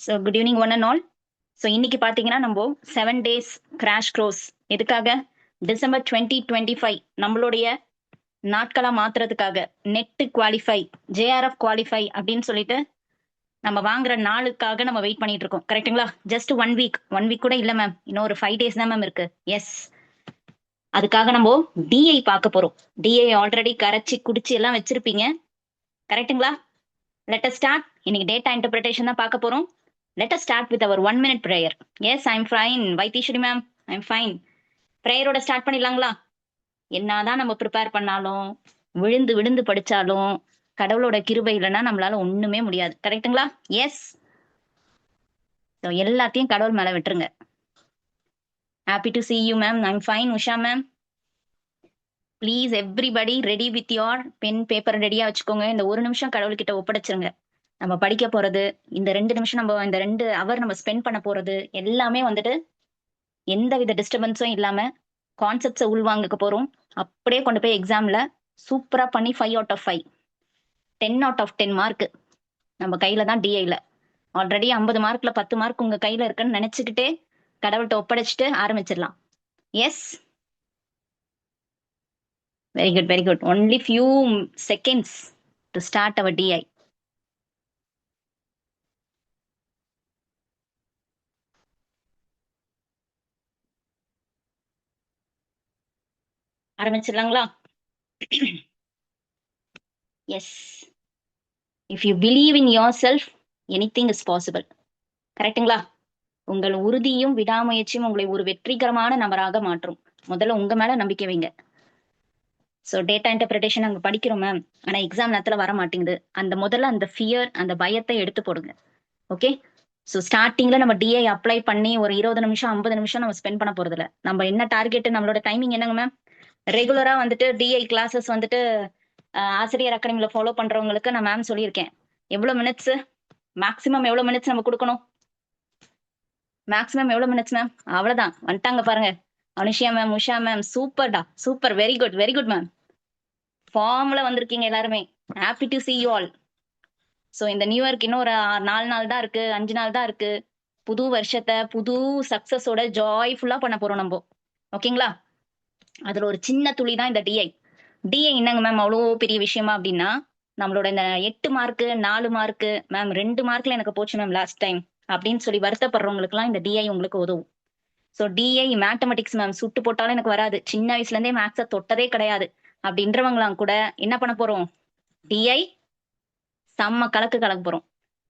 So good evening one and all. So இன்னைக்கு பார்த்தீங்கன்னா நம்ம 7 days கிராஷ் க்ரோஸ் எதுக்காக டிசம்பர் 2025 நம்மளுடைய நாட்களா மாத்துறதுக்காக நெட் குவாலிஃபை ஜேஆர்எஃப் குவாலிஃபை அப்படின்னு சொல்லிட்டு நம்ம வாங்குற நாளுக்காக நம்ம வெயிட் பண்ணிட்டு இருக்கோம். கரெக்ட்டுங்களா? ஜஸ்ட் ஒன் வீக் கூட இல்லை மேம், இன்னும் ஒரு 5 days தான் மேம் இருக்கு. எஸ், அதுக்காக நம்ம டிஐ பார்க்க போறோம். டிஐ ஆல்ரெடி கரைச்சி குடிச்சு எல்லாம் வச்சிருப்பீங்க. கரெக்ட்டுங்களா? Let us start. இன்னைக்கு டேட்டா இன்டர்பிரிட்டேஷன் தான் பார்க்க போறோம். Let us start with our 1 minute prayer. Yes, I'm fine. Vaitheeswari ma'am, I'm fine. ப்ரேயரோட ஸ்டார்ட் பண்ணிடலாங்களா? என்னதான் நம்ம ப்ரிப்பேர் பண்ணாலும் விழுந்து விழுந்து படிச்சாலும் கடவுளோட கிருபை இல்லைன்னா நம்மளால ஒண்ணுமே முடியாது. கரெக்ட்டுங்களா? எஸ். ஸோ எல்லாத்தையும் கடவுள் மேல விட்டுருங்க. Happy to see you ma'am. I'm fine. Usha ma'am, please everybody ready with your pen paper ரெடியா வச்சுக்கோங்க. இந்த ஒரு நிமிஷம் கடவுள்கிட்ட ஒப்படைச்சிருங்க. நம்ம படிக்க போறது, இந்த 2 நிமிஷம் நம்ம இந்த 2 hour நம்ம ஸ்பெண்ட் பண்ண போறது எல்லாமே வந்துட்டு எந்த வித டிஸ்டர்பன்ஸும் இல்லாம கான்செப்ட்ஸை உள்வாங்க போறோம். அப்படியே கொண்டு போய் எக்ஸாம்ல சூப்பரா பண்ணி 5 out of 5 10 out of 10 mark நம்ம கையில தான். டிஐல ஆல்ரெடி 50 மார்க்ல 10 மார்க் உங்க கையில இருக்குன்னு நினைச்சுக்கிட்டே கடவுள்கிட்ட ஒப்படைச்சிட்டு ஆரம்பிச்சிடலாம். Yes, very good very good. Only few seconds to start our DI. ஆரம்பிச்சிடலாங்களா? Yes, if you believe in yourself anything is possible. கரெக்ட்டுங்களா? உங்கள் உறுதியும் விடாமுயற்சியும் உங்களை ஒரு வெற்றிகரமான நபராக மாற்றும். முதல்ல உங்க மேல நம்பிக்கை வைங்க. ஸோ டேட்டா இன்டர்பிரிட்டேஷன் அங்கே படிக்கிறோம் மேம், ஆனால் எக்ஸாம் நேரத்தில் வர மாட்டேங்குது. முதல்ல அந்த ஃபியர், அந்த பயத்தை எடுத்து போடுங்க. ஓகே. ஸோ ஸ்டார்டிங்ல நம்ம டிஐ அப்ளை பண்ணி ஒரு 20 நிமிஷம் 50 நிமிஷம் நம்ம ஸ்பெண்ட் பண்ண போறது இல்லை. நம்ம என்ன டார்கெட், நம்மளோட டைமிங் என்னங்க மேம்? ரெகுலரா வந்துட்டு டிஐ கிளாஸஸ் வந்துட்டு ஆசிரியர் அகாடமியில் ஃபாலோ பண்றவங்களுக்கு நான் மேம் சொல்லியிருக்கேன். எவ்வளோ மினிட்ஸ் மேக்ஸிமம், எவ்வளோ மினிட்ஸ் நம்ம கொடுக்கணும்? மேக்ஸிமம் எவ்வளோ மினிட்ஸ் மேம்? அவ்வளோதான். வந்துட்டாங்க பாருங்க அனுஷியா மேம், உஷா மேம், சூப்பர்டா super, very good very good ma'am. ஃபார்ம்ல வந்திருக்கீங்க எல்லாருமே. Happy to see you all. So இந்த நியூ இயர்க்கு இன்னும் ஒரு 4 நாள் தான் இருக்கு, 5 நாள் தான் இருக்கு. புது வருஷத்தை புது சக்சஸோட ஜாய்ஃபுல்லா பண்ண போறோம் நம்ம. ஓகேங்களா? அதுல ஒரு சின்ன துளி தான் இந்த டிஐ. டிஐ என்னங்க மேம் அவ்வளோ பெரிய விஷயமா அப்படின்னா, நம்மளோட இந்த 8 மார்க்கு 4 மார்க்கு மேம் 2 மார்க்ல எனக்கு போச்சு மேம் லாஸ்ட் டைம் அப்படின்னு சொல்லி வருத்தப்படுறவங்களுக்குலாம் இந்த டிஐ உங்களுக்கு உதவும். ஸோ டிஐ மேத்தமெட்டிக்ஸ் மேம், சுட்டு போட்டாலும் எனக்கு வராது, சின்ன வயசுல இருந்தே மேக்ஸை தொட்டதே கிடையாது அப்படின்றவங்களாம் கூட என்ன பண்ண போறோம்? டிஐ செம்ம கலக்கு கலக்க போறோம்.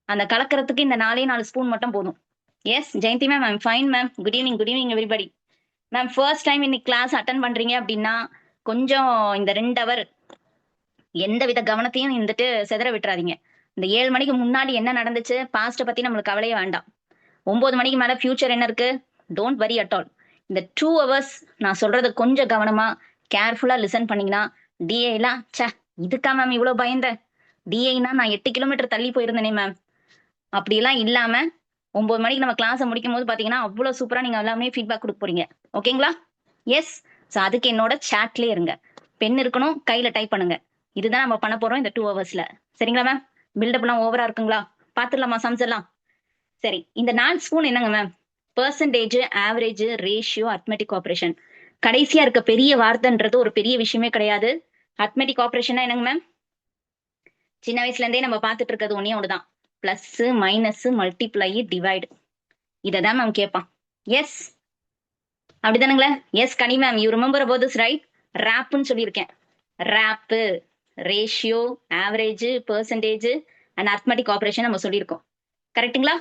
அந்த கலக்கிறதுக்கு இந்த 4 ஸ்பூன் மட்டும் போதும். Yes Jayanthi ma'am, I'm fine ma'am. Good evening everybody. Ma'am first time இன்னைக்கு கிளாஸ் அட்டன் பண்றீங்க அப்படின்னா கொஞ்சம் இந்த 2 hour எந்த வித கவனத்தையும் இருந்துட்டு செதற விட்டுறாதீங்க. இந்த 7 மணிக்கு முன்னாடி என்ன நடந்துச்சு, பாஸ்ட்டை பத்தி நம்மளுக்கு கவலையே வேண்டாம். 9 மணிக்கு மேல ஃபியூச்சர் என்ன இருக்கு, டோன்ட் வரி அட் ஆல். இந்த 2 hours நான் சொல்றது கொஞ்சம் கவனமா கேர்ஃபுல்லா லிசன் பண்ணீங்கன்னா டிஐலாம் சே இதுக்கா மேம் இவ்வளோ பயந்த, டிஐனா நான் 8 கிலோமீட்டர் தள்ளி போயிருந்தேனே மேம் அப்படிலாம் இல்லாம 9 மணிக்கு நம்ம கிளாஸை முடிக்கும் போது பாத்தீங்கன்னா அவ்வளோ சூப்பரா நீங்க எல்லாமே ஃபீட்பேக் கொடுக்க போறீங்க. ஓகேங்களா? எஸ். ஸோ அதுக்கு என்னோட சாட்லயே இருங்க. பென் இருக்கணும், கையில டைப் பண்ணுங்க. இதுதான் நம்ம பண்ண போறோம் இந்த 2 hours. சரிங்களா மேம்? பில்டப்லாம் ஓவரா இருக்குங்களா? பாத்துடலாமா சம்ஸ் எல்லாம்? சரி, இந்த 4 ஸ்பூன் என்னங்க ma'am? Percentage, average, ratio, arithmetic operation. கடைசியா இருக்க பெரிய வார்த்தைன்றது ஒரு பெரிய விஷயமே கிடையாது. அர்த்மெட்டிக் ஆப்ரேஷன்னா என்னங்க மேம்? சின்ன வயசுல இருந்தே நம்ம பார்த்துட்டு இருக்கிறது ஒன்னே ஒண்ணுதான், பிளஸ் மைனஸ் மல்டிப்ளை டிவைடு. இதான் மேம் கேட்பான். எஸ், அப்படிதானுங்களே? Yes Kani ma'am, you remember about this right? ரேப்னு சொல்லியிருக்கேன். RAP, ratio, average, percentage and arithmetic operation நம்ம சொல்லியிருக்கோம். கரெக்ட்டுங்களா?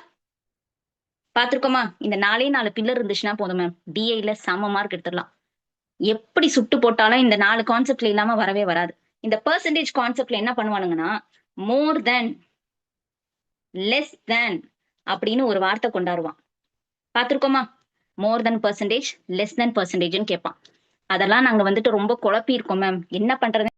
பார்த்துருக்கோமா? இந்த 4 பில்லர் இருந்துச்சுன்னா போதும் மேம், டிஐல செம மார்க் எடுத்துடலாம். எப்படி சுட்டு போட்டாலும் இந்த 4 கான்செப்ட்ல இல்லாம வரவே வராது. இந்த பெர்சன்டேஜ் கான்செப்ட்ல என்ன பண்ணுவானுங்கன்னா, மோர் தென், லெஸ் தேன் அப்படின்னு ஒரு வார்த்தை கொண்டாடுவான். பார்த்துருக்கோமா? மோர் தென் பெர்சன்டேஜ், லெஸ் தென் பெர்சன்டேஜ்னு கேட்பான். அதெல்லாம் நாங்க வந்துட்டு ரொம்ப குழப்பி இருக்கோம் மேம், என்ன பண்றது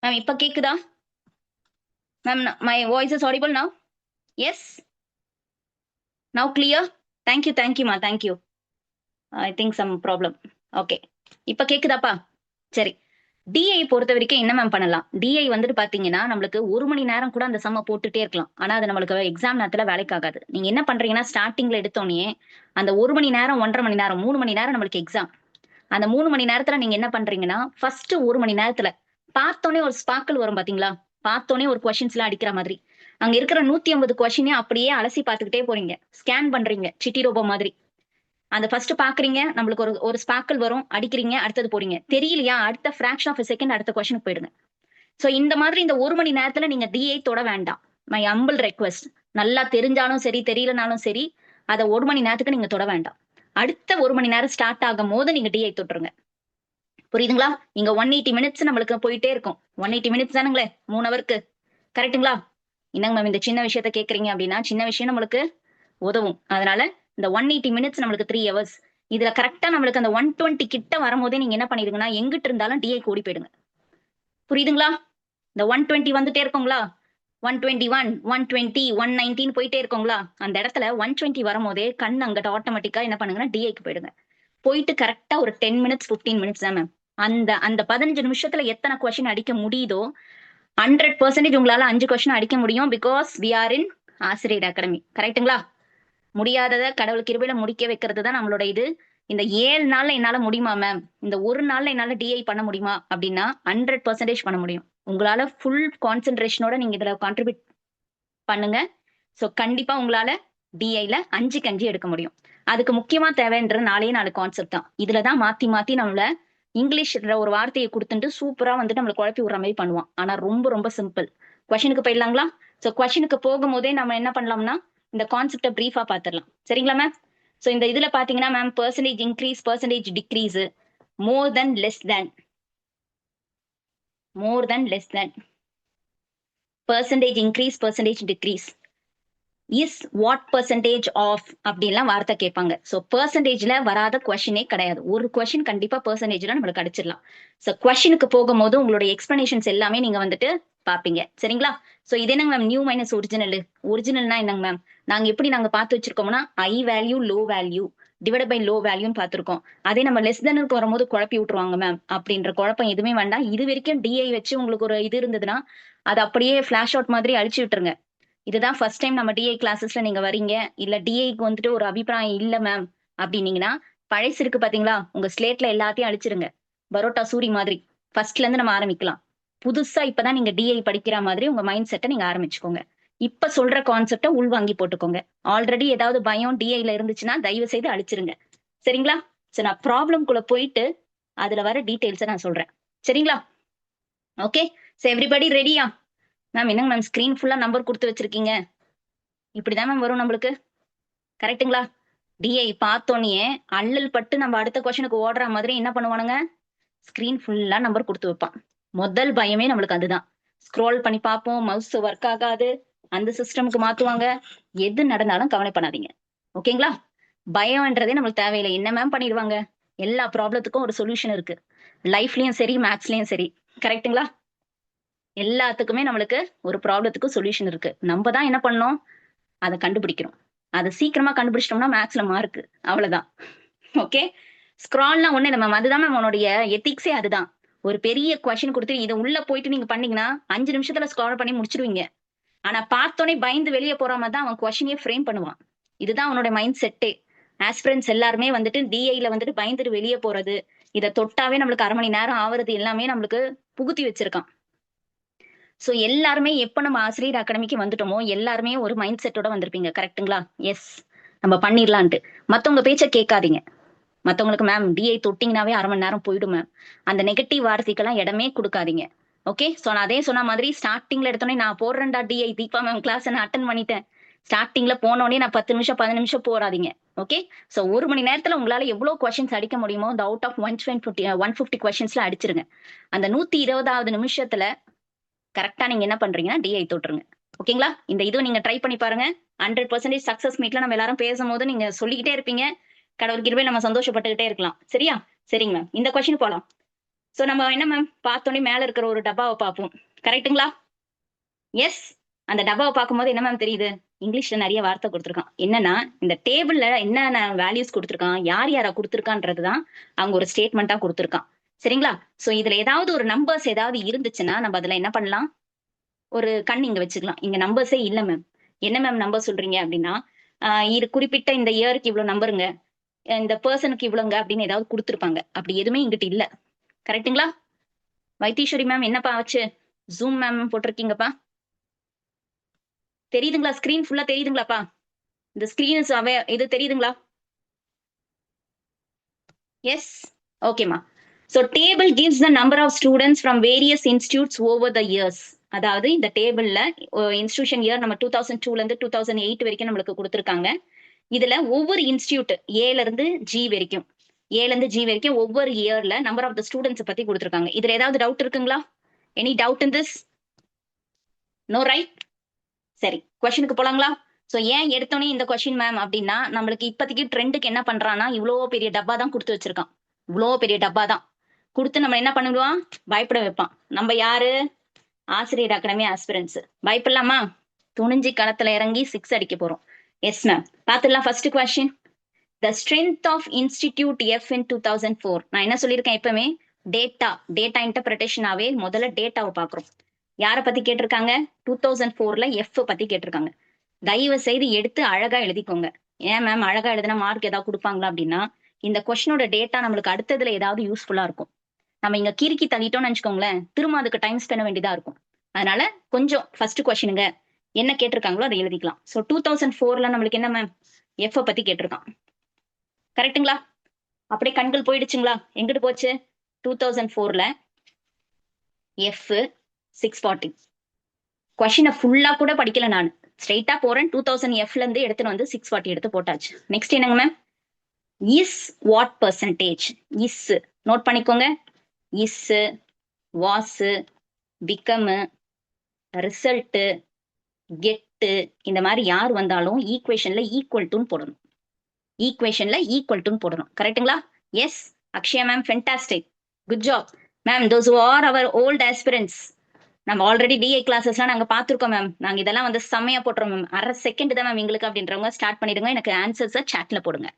மேம் இப்ப கேக்குதா ma'am? My voice is audible now? Yes, now clear. தேங்க்யூமா, thank you. I think some problem. Okay, இப்ப கேக்குதாப்பா? சரி. டிஐ பொறுத்த வரைக்கும் என்ன மேம் பண்ணலாம்? டிஐ வந்துட்டு பாத்தீங்கன்னா நம்மளுக்கு 1 மணி நேரம் கூட அந்த சம்ம போட்டுட்டே இருக்கலாம். ஆனா அது நம்மளுக்கு எக்ஸாம் நேரத்துல வேலைக்கு ஆகாது. நீங்க என்ன பண்றீங்கன்னா ஸ்டார்டிங்ல எடுத்தோடனே அந்த 1 மணி நேரம், 1.5 மணி நேரம், 3 மணி நேரம் நம்மளுக்கு எக்ஸாம். அந்த 3 மணி நேரத்துல நீங்க என்ன பண்றீங்கன்னா ஃபர்ஸ்ட் 1 மணி நேரத்துல பார்த்தோனே ஒரு ஸ்பார்க்கிள் வரும் பாத்தீங்களா? பார்த்தோனே ஒரு கொஸ்டின்ஸ் எல்லாம் அடிக்கிற மாதிரி அங்க இருக்கிற 150 கொஸ்டினையும் அப்படியே அலசி பார்த்துக்கிட்டே போறீங்க. ஸ்கேன் பண்றீங்க சிட்டி ரோபோ மாதிரி. அந்த ஃபர்ஸ்ட் பாக்குறீங்க, நம்மளுக்கு ஒரு ஒரு ஸ்பார்க்கிள் வரும், அடிக்கிறீங்க, அடுத்தது போறீங்க. தெரியலையா? அடுத்த ஃபிராக்ஷன் ஆஃப் செகண்ட் அடுத்த கொஸ்டினுக்கு போயிடுங்க. சோ இந்த மாதிரி இந்த 1 மணி நேரத்துல நீங்க டிஐ தொட வேண்டாம். My humble request. நல்லா தெரிஞ்சாலும் சரி, தெரியலனாலும் சரி, அதை 1 மணி நேரத்துக்கு நீங்க தொட வேண்டாம். அடுத்த 1 மணி நேரம் ஸ்டார்ட் ஆகும் போது நீங்க டிஐ தொட்டுருங்க. புரியுதுங்களா? இங்க 180 மினிட்ஸ் நம்மளுக்கு போயிட்டே இருக்கும். 180 மினிட்ஸ் தானுங்களே 3 ஹவருக்கு. கரெக்ட்டுங்களா? என்னங்க மேம் இந்த சின்ன விஷயத்த கேக்குறீங்க அப்படின்னா, சின்ன விஷயம் நம்மளுக்கு உதவும். அதனால இந்த 180 மினிட்ஸ் நம்மளுக்கு 3 ஹவர்ஸ். இதுல கரெக்டா நம்மளுக்கு அந்த 120 கிட்ட வரும்போதே நீங்க என்ன பண்ணிடுங்கன்னா, எங்கிட்டு இருந்தாலும் டிஐ ஓடி போயிடுங்க. புரியுதுங்களா? இந்த 120 வந்துட்டே இருக்குங்களா? 121, 120, 119 போயிட்டே இருக்குங்களா? அந்த இடத்துல 120 வரும்போதே கண் அங்கிட்ட ஆட்டோமேட்டிக்கா என்ன பண்ணுங்கன்னா டிஐக்கு போயிடுங்க. போயிட்டு கரெக்டா ஒரு 10 மினிட்ஸ் 15 மினிட்ஸ் தான் மேம். அந்த அந்த 15 நிமிஷத்துல எத்தனை கொஸ்டின் அடிக்க முடியுதோ 100% உங்களால 5 கொஸ்டின் அடிக்க முடியும். பிகாஸ் வி ஆர் இன் ஆசிரியர் அகாடமி. கரெக்ட்டுங்களா? முடியாததை கடவுள் கிருபையில முடிக்க வைக்கிறது தான் நம்மளோட இது. இந்த 7 நாள்ல என்னால முடியுமா மேம்? இந்த ஒரு நாள்ல என்னால டிஐ பண்ண முடியுமா அப்படின்னா 100% பண்ண முடியும். உங்களால ஃபுல் கான்சென்ட்ரேஷனோட நீங்க இதுல கான்ட்ரிபியூட் பண்ணுங்க. சோ கண்டிப்பா உங்களால டிஐல 5க்கு 5 எடுக்க முடியும். அதுக்கு முக்கியமா தேவைன்ற 4 கான்செப்ட் தான். இதுலதான் மாத்தி மாத்தி நம்மள இங்கிலீஷ்ன்ற ஒரு வார்த்தையை கொடுத்துட்டு சூப்பரா வந்துட்டு நம்மள குழப்பி விடுற மாதிரி பண்ணுவான். ஆனா ரொம்ப ரொம்ப சிம்பிள். கொஸ்டினுக்கு போயிடலாங்களா? சோ கொஸ்டினுக்கு போகும்போதே நம்ம என்ன பண்ணலாம்னா இந்த கான்செப்டை பிரீஃபா பாத்துடலாம். சரிங்களா மேம்? சோ இந்த இதுல பாத்தீங்கன்னா ma'am percentage increase, percentage decrease, more than, less than, more than, less than, percentage increase, percentage decrease, is what percentage of அப்படின்லாம் வார்த்தை கேட்பாங்க. ஸோ பெர்சன்டேஜ்ல வராத கொஸ்டினே கிடையாது. ஒரு கொஸ்டின் கண்டிப்பா பெர்சன்டேஜ்ல நம்மளுக்கு அடிச்சிடலாம். ஸோ கொஸ்டினுக்கு போகும்போது உங்களுடைய எக்ஸ்பிளனேஷன்ஸ் எல்லாமே நீங்க வந்துட்டு பாப்பீங்க. சரிங்களா? ஸோ இது என்னங்க மேம் நியூ மைனஸ் ஒரிஜினல்? ஒரிஜினல்னா என்னங்க மேம்? நாங்க எப்படி நாங்க பார்த்து வச்சிருக்கோம்னா high value low value divide by low வேல்யூன்னு பார்த்திருக்கோம். அதே நம்ம லெஸ் தெனுக்கு வரும்போது குழப்பி விட்டுருவாங்க மேம். அப்படின்ற குழப்பம் எதுவுமே வேண்டாம். இது வரைக்கும் டிஐ வச்சு உங்களுக்கு ஒரு இது இருந்ததுன்னா அது அப்படியே ஃபிளாஷ் அவுட் மாதிரி அழிச்சு விட்டுருங்க. இதுதான் ஃபர்ஸ்ட் டைம் நம்ம டிஐ கிளாஸஸ்ல நீங்க வரீங்க, இல்ல டிஐக்கு வந்துட்டு ஒரு அபிப்பிராயம் இல்ல மேம் அப்படின்னீங்கன்னா, பழசு இருக்கு பாத்தீங்களா? உங்க ஸ்லேட்ல எல்லாத்தையும் அழிச்சிருங்க. பரோட்டா சூரி மாதிரி ஃபர்ஸ்ட்ல இருந்து நம்ம ஆரம்பிக்கலாம். புதுசா இப்பதான் நீங்க டிஐ படிக்கிற மாதிரி உங்க மைண்ட் செட்டை நீங்க ஆரம்பிச்சுக்கோங்க. இப்ப சொல்ற கான்செப்டை உள்வாங்கி போட்டுக்கோங்க. ஆல்ரெடி ஏதாவது பயம் டிஐல இருந்துச்சுன்னா தயவு செய்து அழிச்சிருங்க. சரிங்களா? சோ நான் ப்ராப்ளம் குள்ள போயிட்டு அதுல வர டீடைல்ஸை நான் சொல்றேன். சரிங்களா? ஓகே. சோ எவ்ரிபடி ரெடியா? மேம் என்னங்க மேம் ஸ்கிரீன் ஃபுல்லா நம்பர் கொடுத்து வச்சிருக்கீங்க? இப்படிதான் மேம் வரும் நம்மளுக்கு. கரெக்ட்டுங்களா? டிஐ பார்த்தோன்னே அல்லல் பட்டு நம்ம அடுத்த கொஸ்டினுக்கு ஓடுற மாதிரி என்ன பண்ணுவானுங்க? ஸ்கிரீன் ஃபுல்லா நம்பர் கொடுத்து வைப்பான். முதல் பயமே நம்மளுக்கு அதுதான். ஸ்க்ரோல் பண்ணி பார்ப்போம், மவுஸ் ஒர்க் ஆகாது, அந்த சிஸ்டமுக்கு மாத்துவாங்க. எது நடந்தாலும் கவலை பண்ணாதீங்க. ஓகேங்களா? பயம்ன்றதே நம்மளுக்கு தேவையில்லை. என்ன மேம் பண்ணிடுவாங்க? எல்லா ப்ராப்ளத்துக்கும் ஒரு சொல்யூஷன் இருக்கு. லைஃப்லயும் சரி, மேத்ஸ்லயும் சரி. கரெக்ட்டுங்களா? எல்லாத்துக்குமே நம்மளுக்கு ஒரு ப்ராப்ளத்துக்கு சொல்யூஷன் இருக்கு. நம்ம தான் என்ன பண்ணோம்? அதை கண்டுபிடிக்கிறோம். அதை சீக்கிரமா கண்டுபிடிச்சிட்டோம்னா மேக்ஸ்ல மார்க். அவ்வளவுதான். ஓகே. ஸ்க்ரால்லாம் ஒண்ணு இல்ல மேம். அதுதான் மேம் உன்னுடைய எத்திக்ஸே அதுதான். ஒரு பெரிய கொஸ்டின் கொடுத்து இதை உள்ள போயிட்டு நீங்க பண்ணீங்கன்னா 5 நிமிஷத்துல ஸ்க்ரால் பண்ணி முடிச்சிருவீங்க. ஆனா பார்த்தோன்னே பயந்து வெளியே போற மாதிரி தான் அவன் கொஸ்டினே ஃப்ரேம் பண்ணுவான். இதுதான் அவனோட மைண்ட் செட்டே. ஆஸ்பிரன்ஸ் எல்லாருமே வந்துட்டு டிஐல வந்துட்டு பயந்துட்டு வெளியே போறது, இதை தொட்டாவே நம்மளுக்கு 1/2 மணி நேரம் ஆவறது எல்லாமே நம்மளுக்கு புகுத்தி வச்சிருக்கான். சோ எல்லாருமே எப்ப நம்ம ஆசிரியர் அகாடமிக்கு வந்துட்டோமோ எல்லாருமே ஒரு மைண்ட் செட்டோட வந்திருப்பீங்க. கரெக்ட்டுங்களா? எஸ், நம்ம பண்ணிடலான்ட்டு. மத்தவங்க பேச்ச கேட்காதீங்க. மத்தவங்களுக்கு மேம் டிஐ தொட்டிங்கனாவே 1/2 மணி நேரம் போயிடும் மேம். அந்த நெகட்டிவ் வார்த்தைக்கெல்லாம் இடமே கொடுக்காதீங்க. ஓகே. சோ நான் அதே சொன்ன மாதிரி ஸ்டார்டிங்ல எடுத்தோடனே நான் போடுறேன்டா டிஐ தீபா மேம் கிளாஸ் நான் அட்டன் பண்ணிட்டேன். ஸ்டார்டிங்ல போனோடனே நான் 10 நிமிஷம் 15 நிமிஷம் போறாதீங்க. ஓகே. சோ 1 மணி நேரத்துல உங்களால எவ்வளவு கொஸ்டின்ஸ் அடிக்க முடியுமோ இந்த அவுட் ஆஃப் 150 கொஸ்டின்ஸ்ல அடிச்சிருங்க. அந்த 120வது நிமிஷத்துல கரெக்டா நீங்க என்ன பண்றீங்கன்னா டிஐ தொட்டுருங்க. ஓகேங்களா? இந்த இதுவும் நீங்க ட்ரை பண்ணி பாருங்க. 100% சக்சஸ் மீட்ல நம்ம எல்லாரும் பேசும்போது நீங்க சொல்லிக்கிட்டே இருப்பீங்க. கடவுள் கிருபையில நம்ம சந்தோஷப்பட்டுக்கிட்டே இருக்கலாம். சரியா? சரிங்க மேம். இந்த கொஸ்டின் போலாம். சோ நம்ம என்ன மேம் பார்த்தோன்னே மேல இருக்கிற ஒரு டப்பாவை பார்ப்போம். கரெக்ட்டுங்களா? எஸ். அந்த டப்பாவை பார்க்கும்போது என்ன மேம் தெரியுது? இங்கிலீஷ்ல நெறைய வார்த்தை குடுத்துருக்கான். என்னன்னா, இந்த டேபிள்ல என்னென்ன வேல்யூஸ் குடுத்துருக்கான், யார் யார குடுத்துருக்கான்றது தான் அங்க ஒரு ஸ்டேட்மெண்ட்டா குடுத்துருக்கான். சரிங்களா? சோ இதுல ஏதாவது ஒரு நம்பர்ஸ் ஏதாவது இருந்துச்சுன்னா, நம்ம அதுல என்ன பண்ணலாம்? ஒரு கண் இங்க வச்சுக்கலாம். இங்க நம்பர்ஸே இல்ல மேம். என்ன மேம் நம்பர் சொல்றீங்க அப்டின்னா, இது குறிப்பிட்ட இந்த இயருக்கு இவ்ளோ நம்பருங்க. இந்த பெர்சனுக்கு இவ்வளோங்க அப்படின்னு ஏதாவது குடுத்துருப்பாங்க. அப்படி எதுவுமே இங்கிட்டு இல்ல. கரெக்ட்டுங்களா? வைத்தீஸ்வரி மேம் என்னப்பா ஆச்சு? ஜூம் மேம் போட்டிருக்கீங்கப்பா. தெரியுதுங்களா? ஸ்க்ரீன் ஃபுல்லா தெரியுதுங்களாப்பா? இந்த ஸ்க்ரீன் இஸ் இது தெரியுதுங்களா? எஸ். ஓகேம்மா. So table gives the number of students from various institutes over the years. அதாவது இந்த டேபிள்ல இன்ஸ்டிடியூஷன் இயர் நம்ம 2002ல இருந்து 2008 வரைக்கும் நம்மளுக்கு குடுத்துருக்காங்க. இதுல ஒவ்வொரு இன்ஸ்டிடியூட் ஏல இருந்து ஜி வரைக்கும் ஏல இருந்து ஜி வரைக்கும் ஒவ்வொரு இயர்ல நம்பர் ஆஃப் த ஸ்டூடெண்ட்ஸ் பத்தி கொடுத்துருக்காங்க. இதுல ஏதாவது டவுட் இருக்குங்களா? Any doubt in this? No right? சரி, கொஸ்டினுக்கு போலாங்களா? சோ ஏன் எடுத்தோனே இந்த கொஸ்டின் மேம் அப்படின்னா, நம்மளுக்கு இப்போதைக்கு ட்ரெண்டுக்கு என்ன பண்றான்னா, இவ்வளோ பெரிய டப்பா தான் கொடுத்து வச்சிருக்கான். இவ்வளோ பெரிய டப்பா தான் கொடுத்து நம்ம என்ன பண்ணிடுவான்? பயப்பட வைப்பான். நம்ம யாரு? ஆசிரியர் அகாடமி ஆஸ்பிரன்ஸ். பயப்படலாமா? துணிஞ்சு களத்துல இறங்கி 6 அடிக்க போறோம். Yes ma'am. பாத்துடலாம் first question. The strength of Institute F in 2004. நான் என்ன சொல்லியிருக்கேன் எப்பவுமே? டேட்டா இன்டர்பிரேஷனாவே முதல்ல டேட்டாவை பார்க்குறோம். யாரை பத்தி கேட்டிருக்காங்க? 2004ல எஃப் பத்தி கேட்டிருக்காங்க. தயவு செய்து எடுத்து அழகா எழுதிக்கோங்க. ஏன் மேம் அழகா எழுதினா மார்க் ஏதாவது கொடுப்பாங்களா அப்படின்னா, இந்த கொஸ்டினோட டேட்டா நம்மளுக்கு அடுத்ததுல ஏதாவது யூஸ்ஃபுல்லா இருக்கும். நம்ம இங்க கிறுக்கி தள்ளிட்டோம்னு நினைச்சுக்கோங்களேன், திரும்ப அதுக்கு டைம் ஸ்பெண்ட் வேண்டியதா இருக்கும். அதனால கொஞ்சம் ஃபர்ஸ்ட் கொஸ்டினுங்க என்ன கேட்டிருக்காங்களோ அதை எழுதிக்கலாம். ஸோ 2004ல நம்மளுக்கு என்ன மேம்? எஃப் பத்தி கேட்டிருக்கான். கரெக்ட்டுங்களா? அப்படியே கண்கள் போயிடுச்சுங்களா? எங்கிட்டு போச்சு? 2004ல எஃப் 640. கொஸ்டினை ஃபுல்லா கூட படிக்கல நான். ஸ்ட்ரெயிட்டா போறேன். 2000 எஃப்ல இருந்து எடுத்துட்டு வந்து 640 எடுத்து போட்டாச்சு. நெக்ஸ்ட் என்னங்க ma'am? Is what percentage? Is note பண்ணிக்கோங்க. Is, was, become, result, get இந்த மாதிரி யார் வந்தாலும் ஈக்குவேஷன்ல ஈக்குவல் டுன்னு போடணும். ஈக்குவேஷன்ல ஈக்குவல் டுன்னு போடணும். கரெக்ட்டுங்களா? Yes. Akshaya ma'am fantastic. Good job. Ma'am those are our old aspirants. நம்ம ஆல்ரெடி டிஐ கிளாஸஸ்லாம் நாங்க பார்த்துருக்கோம் மேம். நாங்க இதெல்லாம் வந்து செம்மையா போட்டுறோம் மேம். அரை செகண்ட் தான் மேம் எங்களுக்கு அப்படின்றவங்க ஸ்டார்ட் பண்ணிடுங்க. எனக்கு ஆன்சர்ஸை சாட்ல போடுங்க.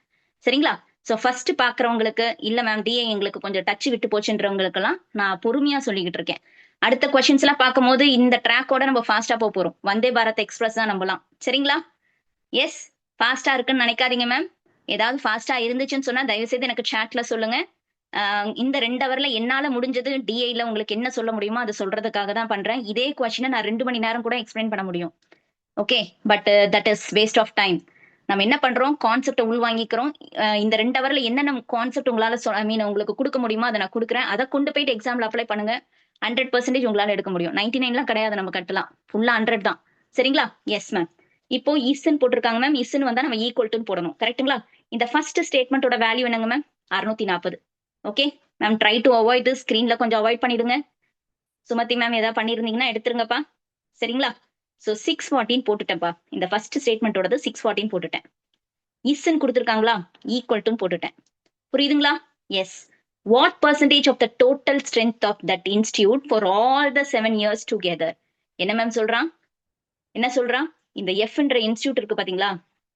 சரிங்களா? ஸோ ஃபர்ஸ்ட் பாக்குறவங்களுக்கு இல்ல மேம் டிஐ எங்களுக்கு கொஞ்சம் டச் விட்டு போச்சுன்றவங்களுக்கெல்லாம் நான் பொறுமையா சொல்லிக்கிட்டு இருக்கேன். அடுத்த கொஸ்டின்ஸ் எல்லாம் பார்க்கும்போது இந்த ட்ராக்கோட நம்ம ஃபாஸ்டா போறோம். வந்தே பாரத் எக்ஸ்பிரஸ் தான் நம்பலாம். சரிங்களா? எஸ். ஃபாஸ்டா இருக்குன்னு நினைக்காதீங்க மேம். ஏதாவது ஃபாஸ்டா இருந்துச்சுன்னு சொன்னா தயவு செய்து எனக்கு சாட்ல சொல்லுங்க. இந்த 2 ஹவர்ல என்னால முடிஞ்சது டிஐல உங்களுக்கு என்ன சொல்ல முடியுமோ அதை சொல்றதுக்காக தான் பண்றேன். இதே கொஸ்டினை நான் 2 மணி நேரம் கூட எக்ஸ்பிளைன் பண்ண முடியும். Okay, but that is waste of time. நம்ம என்ன பண்றோம்? கான்செப்டை உள்வாங்கிக்கிறோம். இந்த 2 ஹவர்ல என்னென்ன கான்செப்ட் உங்களால ஐ மீன் உங்களுக்கு கொடுக்க முடியுமோ அதை நான் கொடுக்குறேன். அதை கொண்டு போயிட்டு எக்ஸாம்ல அப்ளை பண்ணுங்க. 100% உங்களால எடுக்க முடியும். 99லாம் கிடையாது, நம்ம கட்டலாம். ஃபுல்லா 100 தான். சரிங்களா? Yes ma'am. இப்போ இஸ்ன்னு போட்டிருக்காங்க மேம். இஸ்ன்னு வந்தா நம்ம ஈக்குவல் டுன்னு போடணும். கரெக்ட்டுங்களா? இந்த ஃபர்ஸ்ட் ஸ்டேட்மெண்டோட வேல்யூ என்னங்க ma'am? 640. Okay ma'am, try to avoid this. ஸ்கிரீன்ல கொஞ்சம் அவாய்ட் பண்ணிடுங்க. சுமதி மேம் ஏதாவது பண்ணிருந்தீங்கன்னா எடுத்துருங்கப்பா. சரிங்களா? ஸோ 614 போட்டுட்டேன்ப்பா. இந்த ஃபர்ஸ்ட் ஸ்டேட்மெண்டோடது 614 போட்டுட்டேன். இஸ்ன்னு கொடுத்துருக்காங்களா? ஈக்குவல் டுன்னு போட்டுட்டேன். புரியுதுங்களா? Yes. What percentage of the total strength of that institute for all the 7 years together? என்ன மேம் சொல்றான்? என்ன சொல்றான்? இந்த எஃப்ன்ற இன்ஸ்டியூட் இருக்கு பாத்தீங்களா?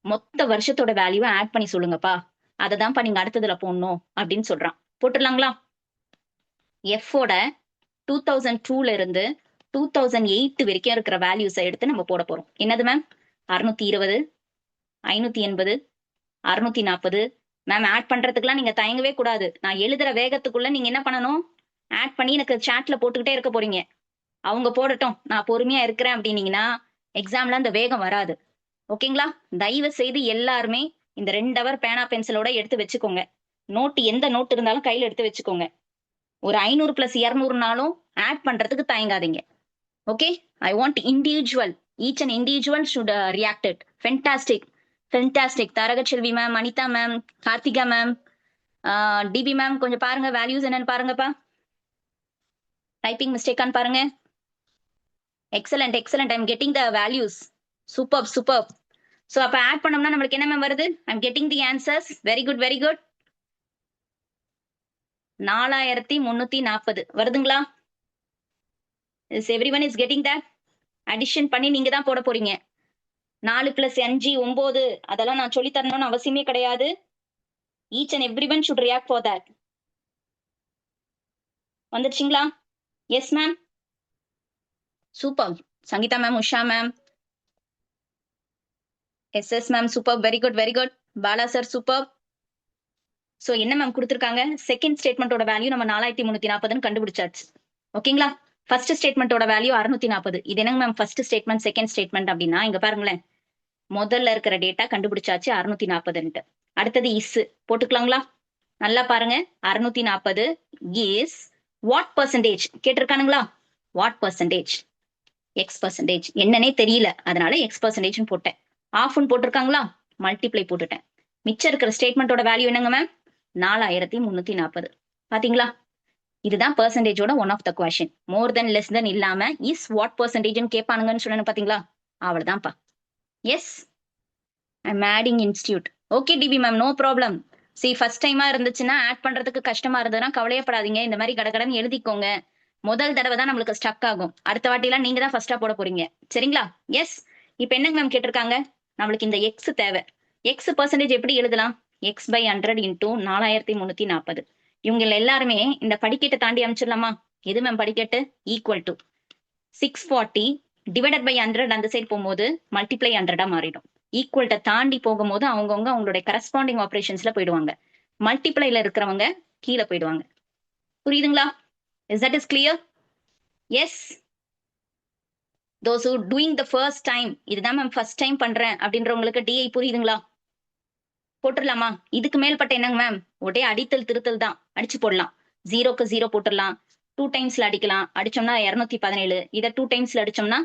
மொத்த வருஷத்தோட வேல்யூவை ஆட் பண்ணி சொல்லுங்கப்பா. அதை தான்ப்பா நீங்க அடுத்ததுல போடணும் அப்படின்னு சொல்றான். போட்டுடலாங்களா? எஃபோட 2002ல இருந்து 2008 வரைக்கும் இருக்கிற வேல்யூஸை எடுத்து நம்ம போட போறோம். என்னது மேம்? 620, 580, 640. மேம் ஆட் பண்றதுக்குலாம் நீங்க தயங்கவே கூடாது. நான் எழுதுற வேகத்துக்குள்ள நீங்க என்ன பண்ணணும்? ஆட் பண்ணி எனக்கு சாட்ல போட்டுக்கிட்டே இருக்க போறீங்க. அவங்க போடட்டும், நான் பொறுமையா இருக்கிறேன் அப்படின்னீங்கன்னா எக்ஸாம்ல அந்த வேகம் வராது. ஓகேங்களா? தயவு செய்து எல்லாருமே இந்த 2 ஹவர் பேனா பென்சிலோட எடுத்து வச்சுக்கோங்க. நோட்டு எந்த நோட்டு இருந்தாலும் கையில எடுத்து வச்சுக்கோங்க. ஒரு 500 + 200நாலும் ஆட் பண்றதுக்கு தயங்காதீங்க. Okay? I want individual. Each and individual should react it. Fantastic, fantastic. Tharakachelvi ma'am, Anitha ma'am, Karthika ma'am, DP ma'am கொஞ்சம் பாருங்க வேல்யூஸ் என்னன்னு பாருங்கப்பா. டைப்பிங் மிஸ்டேக்கான்னு பாருங்க. Excellent, excellent. I'm getting the values. Super, super. So அப்போ ஆட் பண்ணோம்னா நம்மளுக்கு என்ன மேம் வருது? I'm getting the answers. Very good, very good. 4340 வருதுங்களா? Is everyone is getting that? Addition பண்ணி நீங்க தான் போட போறீங்க. 4 + 5 9 அதெல்லாம் நான் சொல்லி தரணும்னு அவசியமே கிடையாது. Each and everyone should react for that. வந்துருச்சுங்களா? Yes ma'am. Super. Sangeetha ma'am, Usha ma'am, yes ma'am, super, very good, very good. Bala sir, super. So என்ன மேம் கொடுத்திருக்காங்க? செகண்ட் ஸ்டேட்மெண்டோட வேல்யூ நம்ம 4340 கண்டுபிடிச்சாச்சு. ஓகேங்களா? ஃபர்ஸ்ட் ஸ்டேட்மெண்டோட வேல்யூ 640. இது என்னங்க ma'am first statement second statement அப்படின்னா, இங்க பாருங்களேன், முதல்ல இருக்கிற டேட்டா கண்டுபிடிச்சாச்சு 640. அடுத்தது இஸ் போட்டுக்கலாங்களா? நல்லா பாருங்க, 640 இஸ் வாட் பர்சன்டேஜ் கேட்டிருக்கானுங்களா? What percentage? X percentage. என்னன்னே தெரியல, அதனால எக்ஸ் பர்சன்டேஜ் போட்டேன். ஆஃப்னு போட்டிருக்காங்களா? மல்டிப்ளை போட்டுட்டேன். மிச்சம் இருக்கிற ஸ்டேட்மெண்டோட வேல்யூ என்னங்க மேம்? 4340. பாத்தீங்களா? இதுதான் பெர்சன்டேஜோட one of the question. More than less than இல்லாம இஸ் வாட் பர்சன்டேஜ்னு கேட்பானுங்கன்னு சொன்னேன் பாத்தீங்களா? அவ்வளவுதான்ப்பா. Yes, I'm adding institute. Okay DP ma'am, no problem. C first டைமா இருந்துச்சுன்னா ஆட் பண்றதுக்கு கஷ்டமா இருந்ததுன்னா கவலையப்படாதீங்க. இந்த மாதிரி கடகடன்னு எழுதிக்கோங்க. முதல் தடவை தான் நம்மளுக்கு ஸ்டக் ஆகும். அடுத்த வாட்டிலாம் நீங்க தான் ஃபர்ஸ்டா போட போறீங்க. சரிங்களா? எஸ். இப்போ என்னங்க மேம் கேட்டிருக்காங்க? நம்மளுக்கு இந்த எக்ஸ் தேவை. எக்ஸ் பர்சன்டேஜ் எப்படி எழுதலாம்? X by 100 into 4340. இவங்க எல்லாருமே இந்த படிக்கட்டை தாண்டி அமைச்சிடலாமா? எது மேம் படிக்கட்டு? ஈக்குவல் டு 640 டிவைடட் பை 100 அந்த சைடு போகும்போது மல்டிப்ளை 100 மாறிடும். ஈக்குவல்ட்ட தாண்டி போகும்போது அவங்கவுங்க அவங்களுடைய கரஸ்பாண்டிங் ஆபரேஷன்ஸ்ல போயிடுவாங்க. மல்டிப்ளைல இருக்கிறவங்க கீழே போயிடுவாங்க. புரியுதுங்களா? Is that is clear? Yes. Those who doing the first time, இதுதான் மேம் ஃபர்ஸ்ட் டைம் பண்றேன் அப்படின்றவங்களுக்கு டிஐ புரியுதுங்களா? போட்டுடலாமா? இதுக்கு மேல்பட்ட என்னங்க மேம்? ஒரே அடித்தல் திருத்தல் தான். அடிச்சு போடலாம். 0க்கு 0 போட்டுடலாம். 2 டைம்ஸ்ல அடிக்கலாம். அடிச்சோம்னா 217. இதை 2 டைம்ஸ்ல அடிச்சோம்னா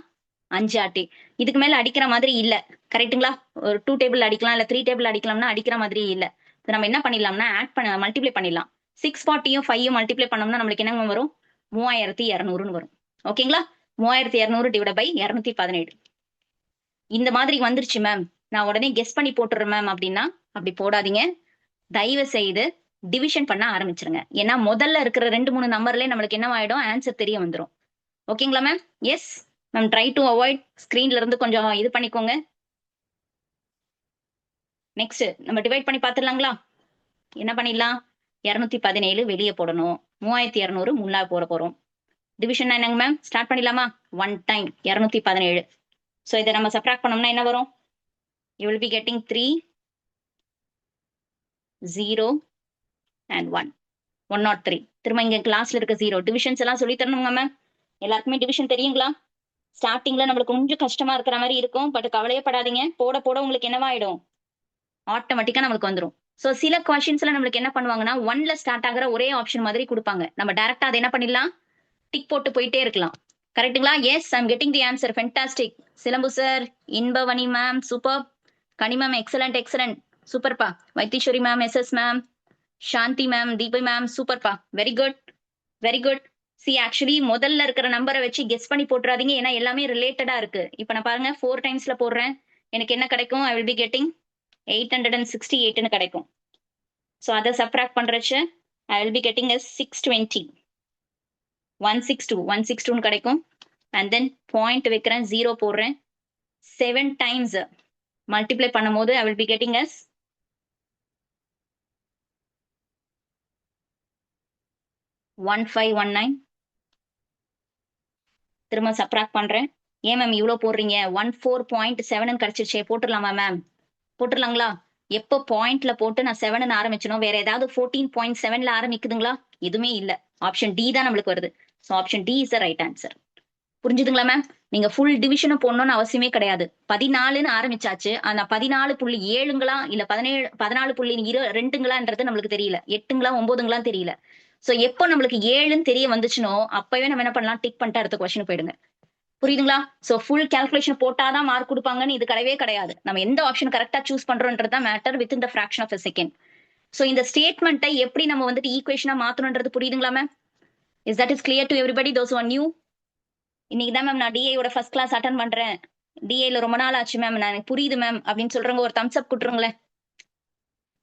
5 ஆட்டி. இதுக்கு மேல அடிக்கிற மாதிரி இல்ல. கரெக்ட்டுங்களா? ஒரு 2 டேபிள் அடிக்கலாம், இல்ல 3 டேபிள் அடிக்கலாம்னா அடிக்கிற மாதிரி இல்ல. நம்ம என்ன பண்ணிடலாம்னா ஆட் பண்ண மல்டிப்ளை பண்ணிடலாம். 640யும் 5யும் மல்டிப்ளை பண்ணோம்னா நம்மளுக்கு என்னங்க வரும்? 3200ன்னு வரும். ஓகேங்களா? 3200 டிவைட் பை 217. இந்த மாதிரி வந்துருச்சு மேம், நான் உடனே கெஸ் பண்ணி போட்டுறேன் மேம் அப்படின்னா அப்படி போடாதீங்க. தயவு செய்து டிவிஷன் பண்ண ஆரம்பிச்சிருங்க. ஏன்னா முதல்ல இருக்கிற 2-3 நம்பர்லயே நம்மளுக்கு என்ன ஆயிடும்? ஆன்சர் தெரிய வந்துடும். ஓகேங்களா ma'am? Yes ma'am. Try to avoid ஸ்கிரீன்ல இருந்து கொஞ்சம் இது பண்ணிக்கோங்க. நெக்ஸ்ட் நம்ம டிவைட் பண்ணி பார்த்துடலாங்களா? என்ன பண்ணிடலாம்? 217 வெளியே போடணும். 3200 முன்னா போட போறோம். டிவிஷன் என்னங்க மேம்? ஸ்டார்ட் பண்ணிடலாமா? 1 டைம் 217. ஸோ இதை நம்ம சப்ராக்ட் பண்ணோம்னா என்ன வரும்? You will be getting 3 0 and 1 103. திரும்ப இங்க கிளாஸ்ல இருக்க 0 டிவிஷன்ஸ் எல்லாம் சொல்லி தரணுங்க மேம். எல்லாருக்குமே டிவிஷன் தெரியுங்களா? ஸ்டார்டிங்ல நம்மளுக்கு கொஞ்சம் கஷ்டமா இருக்கிற மாதிரி இருக்கும். பட் கவலையப்படாதீங்க. போட போட உங்களுக்கு என்னவாயிடும்? ஆட்டோமேட்டிக்கா நம்மளுக்கு வந்துடும். ஸோ சில கொஸ்டின்ஸ்ல நம்மளுக்கு என்ன பண்ணுவாங்கன்னா 1ல ஸ்டார்ட் ஆகிற ஒரே ஆப்ஷன் மாதிரி கொடுப்பாங்க. நம்ம டைரக்டா அதை என்ன பண்ணிடலாம்? டிக் போட்டு போயிட்டே இருக்கலாம். கரெக்ட்டுங்களா? Yes, I'm getting the answer. Fantastic. Silambu sir, Inbavani ma'am, super. Kani ma'am, excellent excellent, சூப்பர்ப்பா. Vaitheeswari ma'am, yes ma'am, Shanthi ma'am, Deepa ma'am, சூப்பர்ப்பா. Very good, very good. See actually முதல்ல இருக்கிற நம்பரை வச்சு கெஸ் பண்ணி போட்டுறாதீங்க. ஏன்னா எல்லாமே ரிலேட்டடா இருக்கு. இப்போ நான் பாருங்க 4 டைம்ஸ்ல போடுறேன். எனக்கு என்ன கிடைக்கும்? ஐ வில் பி கெட்டிங் 868ன்னு கிடைக்கும். ஸோ அதை சப்ராக்ட் பண்றச்சு ஐ வில் பி கெட்டிங் 620. 162 கிடைக்கும். அண்ட் தென் பாயிண்ட் வைக்கிறேன், 0 போடுறேன். 7 டைம்ஸ் மல்டிப்ளை பண்ணும்போது ஐ வில் பி கெட்டிங் 1519. திரும்ப சப்ராக்ட் பண்றேன். ஏன் மேம் இவ்வளவு போடுறீங்க? 14.7 கிடைச்சிருச்சே, போட்டுடலாமா மேம்? போட்டுடலாங்களா? எப்போ பாயிண்ட்ல போட்டு நான் 7 ஆரம்பிச்சனும், வேற ஏதாவது 14.7ல ஆரம்பிக்குதுங்களா? எதுவுமே இல்ல. ஆப்ஷன் டி தான் நம்மளுக்கு வருது. So option D is the right answer. புரிஞ்சுதுங்களா மேம்? நீங்க ஃபுல் டிவிஷனும் போடணும்னு அவசியமே கிடையாது. 14ன்னு ஆரம்பிச்சாச்சு. ஆனா 14.7ங்களா இல்ல 14.2ங்களான்றது நம்மளுக்கு தெரியல. 8ங்களா 9ங்களா தெரியல. சோ எப்போ நம்மளுக்கு 7ன்னு தெரிய வந்துச்சுனோ அப்பவே நம்ம என்ன பண்ணலாம்? டிக் பண்ணிட்டு அடுத்த கொஸ்டின் போயிடுங்க. புரியுதுங்களா? சோ ஃபுல் கால்குலேஷன் போட்டாதான் மார்க் கொடுப்பாங்கன்னு இது கிடையவே கிடையாது. நம்ம எந்த ஆப்ஷன் கரெக்டா சூஸ் பண்றோம்ன்றது தான் matter within the fraction of a second. So இந்த ஸ்டேட்மெண்ட்டை எப்படி நம்ம வந்துட்டு ஈக்குவேஷனா மாத்தணும்ன்றது புரியுதுங்களா ma'am? Is that is clear to everybody those who are new? இன்னைக்கு தான் மேம் நான் டிஐயோட ஃபர்ஸ்ட் கிளாஸ் அட்டன் பண்றேன். டிஐல ரொம்ப நாள் ஆச்சு மேம், நான் எனக்கு புரியுது மேம் அப்படின்னு சொல்றவங்க ஒரு தம்ஸ் அப் கொடுத்துருங்களேன்.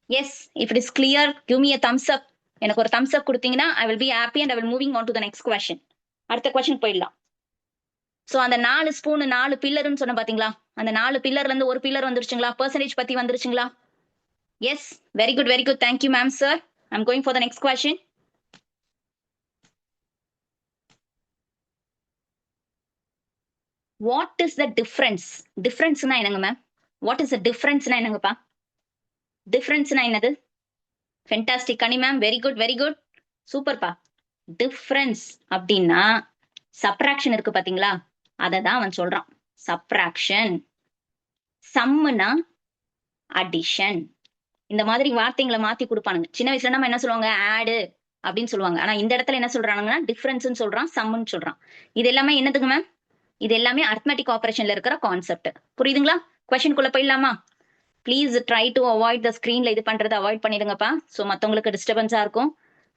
Yes, if it is clear give me a thumbs up. எனக்கு ஒரு thumbs up கொடுத்தீங்கன்னா I will be happy and I will moving on to the next question. அடுத்த கொஸ்டின் போயிடலாம். சோ அந்த 4 ஸ்பூன் 4 பில்லர்னு சொன்ன பாத்தீங்களா, அந்த 4 பில்லர்ல இருந்து ஒரு பில்லர் வந்துருச்சுங்களா, பெர்சன்டேஜ் பத்தி வந்துருச்சுங்களா? Yes, very good very good, thank you ma'am sir. I'm going for the next question. What is the difference? டிஃபரன்ஸ்னா என்னங்க மேம்? வாட் இஸ் த டிஃபரன்ஸ்னா என்னங்கப்பா? டிஃபரன்ஸ்னா என்னது? Fantastic Kani ma'am, very good very good, சூப்பர்ப்பா. டிஃபரன்ஸ் அப்படின்னா சப்ராக்ஷன் இருக்கு பாத்தீங்களா, அதை தான் அவன் சொல்றான். சப்ராக்ஷன். சம்முனா அடிஷன். இந்த மாதிரி வார்த்தைகளை மாத்தி கொடுப்பானுங்க. சின்ன வயசுல நம்ம என்ன சொல்லுவாங்க, ஆடு அப்படின்னு சொல்லுவாங்க. ஆனா இந்த இடத்துல என்ன சொல்றாங்கன்னா டிஃபரன்ஸ் சொல்றான், சம்முன்னு சொல்றான். இது எல்லாமே என்னதுங்க மேம்? இது எல்லாமே அரித்மெட்டிக் ஆபரேஷன்ல இருக்கிற கான்செப்ட். புரியுதுங்களா? கொஸ்டின்குள்ள போயிடலாமா? Please try to avoid the ஸ்கிரீன்ல இது பண்றதை அவாய்ட் பண்ணிடுங்கப்பா. ஸோ மற்றவங்களுக்கு டிஸ்டர்பன்ஸா இருக்கும்.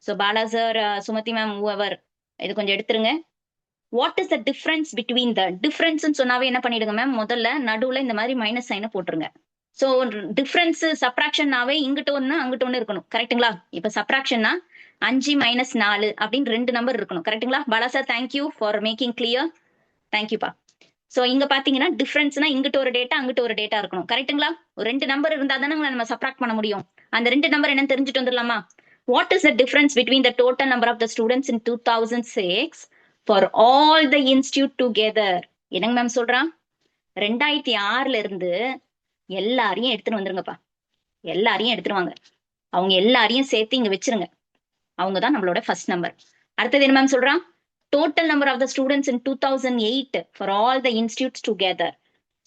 So Bala sir, Sumathi ma'am, whoever, இது கொஞ்சம் எடுத்துருங்க. What is the difference between the? Difference சொன்னாவே என்ன பண்ணிடுங்க மேம், முதல்ல நடுவுல இந்த மாதிரி மைனஸ் சைனை போட்டுருங்க. ஸோ டிஃபரன்ஸ் சப்ராக்ஷன்னாவே இங்கிட்ட ஒண்ணு அங்கிட்ட ஒண்ணு இருக்கணும். கரெக்ட்டுங்களா? இப்ப சப்ராக்ஷன்னா 5 - 4 அப்படின்னு 2 நம்பர் இருக்கணும். கரெக்ட்டுங்களா? Bala sir, thank you for making clear. தேங்க்யூப்பா. சோ இங்க பாத்தீங்கன்னா டிஃபரன்ஸ்னா இங்கிட்ட ஒரு டேட்டா அங்கிட்ட ஒரு டேட்டா இருக்கணும். கரெக்ட்டுங்களா? ஒரு 2 நம்பர் இருந்தா தானே நம்ம சப்ராக்ட் பண்ண முடியும். அந்த 2 நம்பர் என்னன்னு தெரிஞ்சுட்டு வந்துடலாமா? What is the difference between the total number of the students in 2006 for all the institute together? என்னங்க மேம் சொல்றான்? 2006ல இருந்து எல்லாரையும் எடுத்துட்டு வந்துருங்கப்பா. எல்லாரையும் எடுத்துட்டு வாங்க. அவங்க எல்லாரையும் சேர்த்து இங்க வச்சிருங்க. அவங்க தான் நம்மளோட ஃபர்ஸ்ட் நம்பர். அடுத்தது என்ன மேம் சொல்றான்? total number of the students in 2008 for all the institutes together.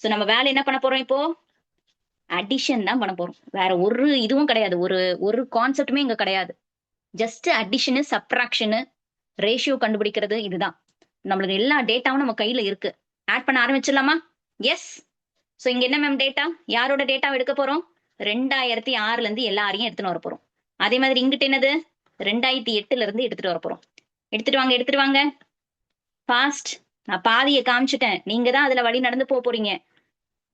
So நம்ம வேலை என்ன பண்ண போறோம் இப்போ? அடிஷன் தான் பண்ண போறோம். வேற ஒரு இதுவும் கிடையாது. ஒரு கான்செப்டுமே இங்க கிடையாது. ஜஸ்ட் அடிஷனு, சப்ராக்ஷனு, ரேஷியோ கண்டுபிடிக்கிறது, இதுதான். நம்மளுக்கு எல்லா டேட்டாவும் நம்ம கையில இருக்கு. ஆட் பண்ண ஆரம்பிச்சிடலாமா? எஸ். சோ இங்க என்ன மேம் டேட்டா? யாரோட டேட்டாவை எடுக்க போறோம்? 2006ல இருந்து எல்லாரையும் எடுத்துட்டு வர போறோம். அதே மாதிரி இங்கிட்ட என்னது? 2008ல இருந்து எடுத்துட்டு வர போறோம். எடுத்துட்டு வாங்க எடுத்துட்டு வாங்க ஃபாஸ்ட். நான் பாதியை காமிச்சிட்டேன், நீங்க தான் அதுல வழி நடந்து போறீங்க.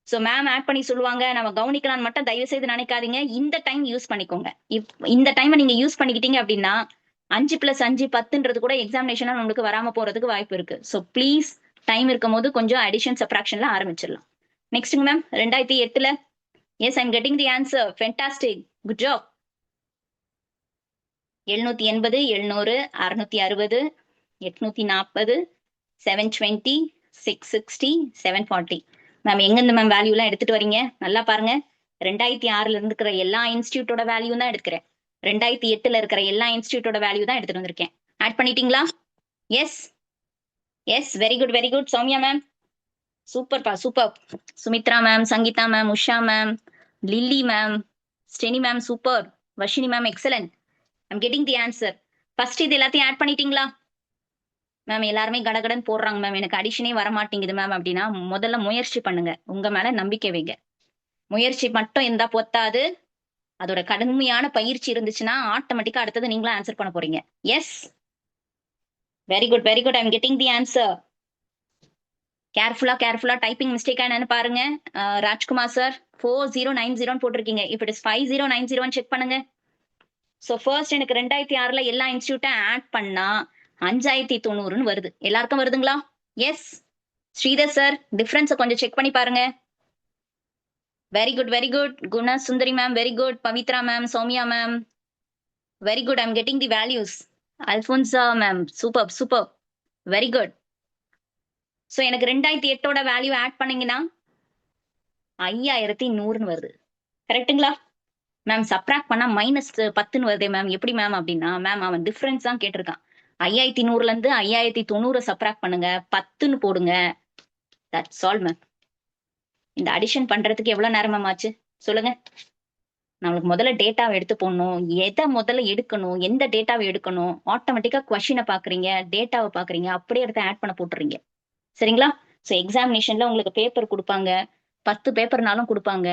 சோ மேம் ஆட் பண்ணி சொல்லுவாங்க, நம்ம கவனிக்கலாம்னு மட்டும் தயவு செய்து நினைக்காதீங்க. இந்த டைம் யூஸ் பண்ணிக்கோங்க. இந்த டைமை நீங்க யூஸ் பண்ணிக்கிட்டீங்க அப்படின்னா 5 + 5 10ன்றது கூட எக்ஸாமினேஷனா உங்களுக்கு வராம போறதுக்கு வாய்ப்பு இருக்கு. சோ ப்ளீஸ் டைம் இருக்கும் போது கொஞ்சம் அடிஷன் சப்ராக்ஷன்ல ஆரம்பிச்சிடலாம். நெக்ஸ்ட்டுங்க மேம், 2008ல. Yes, I'm getting the answer. Fantastic, good job. 780, 700, 660, 840, 720, 660, 740. Ma'am எங்க இருந்து மேம் வேல்யூ எல்லாம் எடுத்துட்டு வரீங்க? நல்லா பாருங்க. 2006ல இருக்கிற எல்லா இன்ஸ்டியூட்டோட வேல்யூ தான் எடுக்கிறேன். 2008ல இருக்கிற எல்லா இன்ஸ்டியூட்டோட வேல்யூ தான் எடுத்துட்டு வந்திருக்கேன். ஆட் பண்ணிட்டீங்களா? Yes yes, very good very good. Soumya ma'am, சூப்பர்ப்பா super. Sumithra ma'am, Sangeetha ma'am, Usha ma'am, Lilly ma'am, Steny ma'am, super. Varshini ma'am, excellent. I'm getting the answer. First இது எல்லாத்தையும் ஆட் பண்ணிட்டீங்களா? மேம் எல்லாருமே கடகடன் போடுறாங்க மேம், எனக்கு அடிஷனே வர மாட்டேங்குது மேம் அப்படின்னா முதல்ல முயற்சி பண்ணுங்க. உங்க மேல நம்பிக்கை வைங்க. முயற்சி மட்டும் இருந்தா பொத்தாது, அதோட கடுமையான பயிற்சி இருந்துச்சுன்னா ஆட்டோமேட்டிக்கா அடுத்தது நீங்களும் ஆன்சர் பண்ண போறீங்க. Yes, very good very good, I'm getting the answer. கேர்ஃபுல்லா டைப்பிங் மிஸ்டேக்கா என்னன்னு பாருங்க. ராஜ்குமார் சார் 4090 போட்டிருக்கீங்க. இப்ப இட் இஸ் 5090 செக் பண்ணுங்க. சோ ஃபர்ஸ்ட் எனக்கு 2006ல எல்லா இன்ஸ்டியூட்டை ஆட் பண்ணா 5090 வருது. எல்லாருக்கும் வருதுங்களா? எஸ். ஸ்ரீதர் சார், டிஃபரன்ஸை கொஞ்சம் செக் பண்ணி பாருங்க. Very good very good. Guna Sundari ma'am, very good. Pavithra ma'am, Soumya ma'am, very good. I'm getting the values. Alphonsa ma'am, super super, very good. So எனக்கு 2008ஓட வேல்யூ ஆட் பண்ணீங்கன்னா 5100 வருது. கரெக்ட்டுங்களா? மேம் சப்ராக்ட் பண்ணா -10 வருதே மேம், எப்படி மேம் அப்படின்னா, மேம் அவன் டிஃபரன்ஸ் தான் கேட்டிருக்கான். 5100ல இருந்து 5090 சப்ராக்ட் பண்ணுங்க, 10ன்னு போடுங்க. That's all ma'am. இந்த அடிஷன் பண்றதுக்கு எவ்வளவு நேரம் ஆச்சு சொல்லுங்க. நம்மளுக்கு முதல்ல டேட்டாவை எடுத்து போடணும். எதை முதல்ல எடுக்கணும், எந்த டேட்டாவை எடுக்கணும், ஆட்டோமேட்டிக்கா கொஸ்டினை பாக்குறீங்க, டேட்டாவை பாக்குறீங்க, அப்படியே எடுத்து ஆட் பண்ண போட்டுறீங்க. சரிங்களா? சோ எக்ஸாமினேஷன்ல உங்களுக்கு பேப்பர் கொடுப்பாங்க, 10 பேப்பர்னாலும் கொடுப்பாங்க.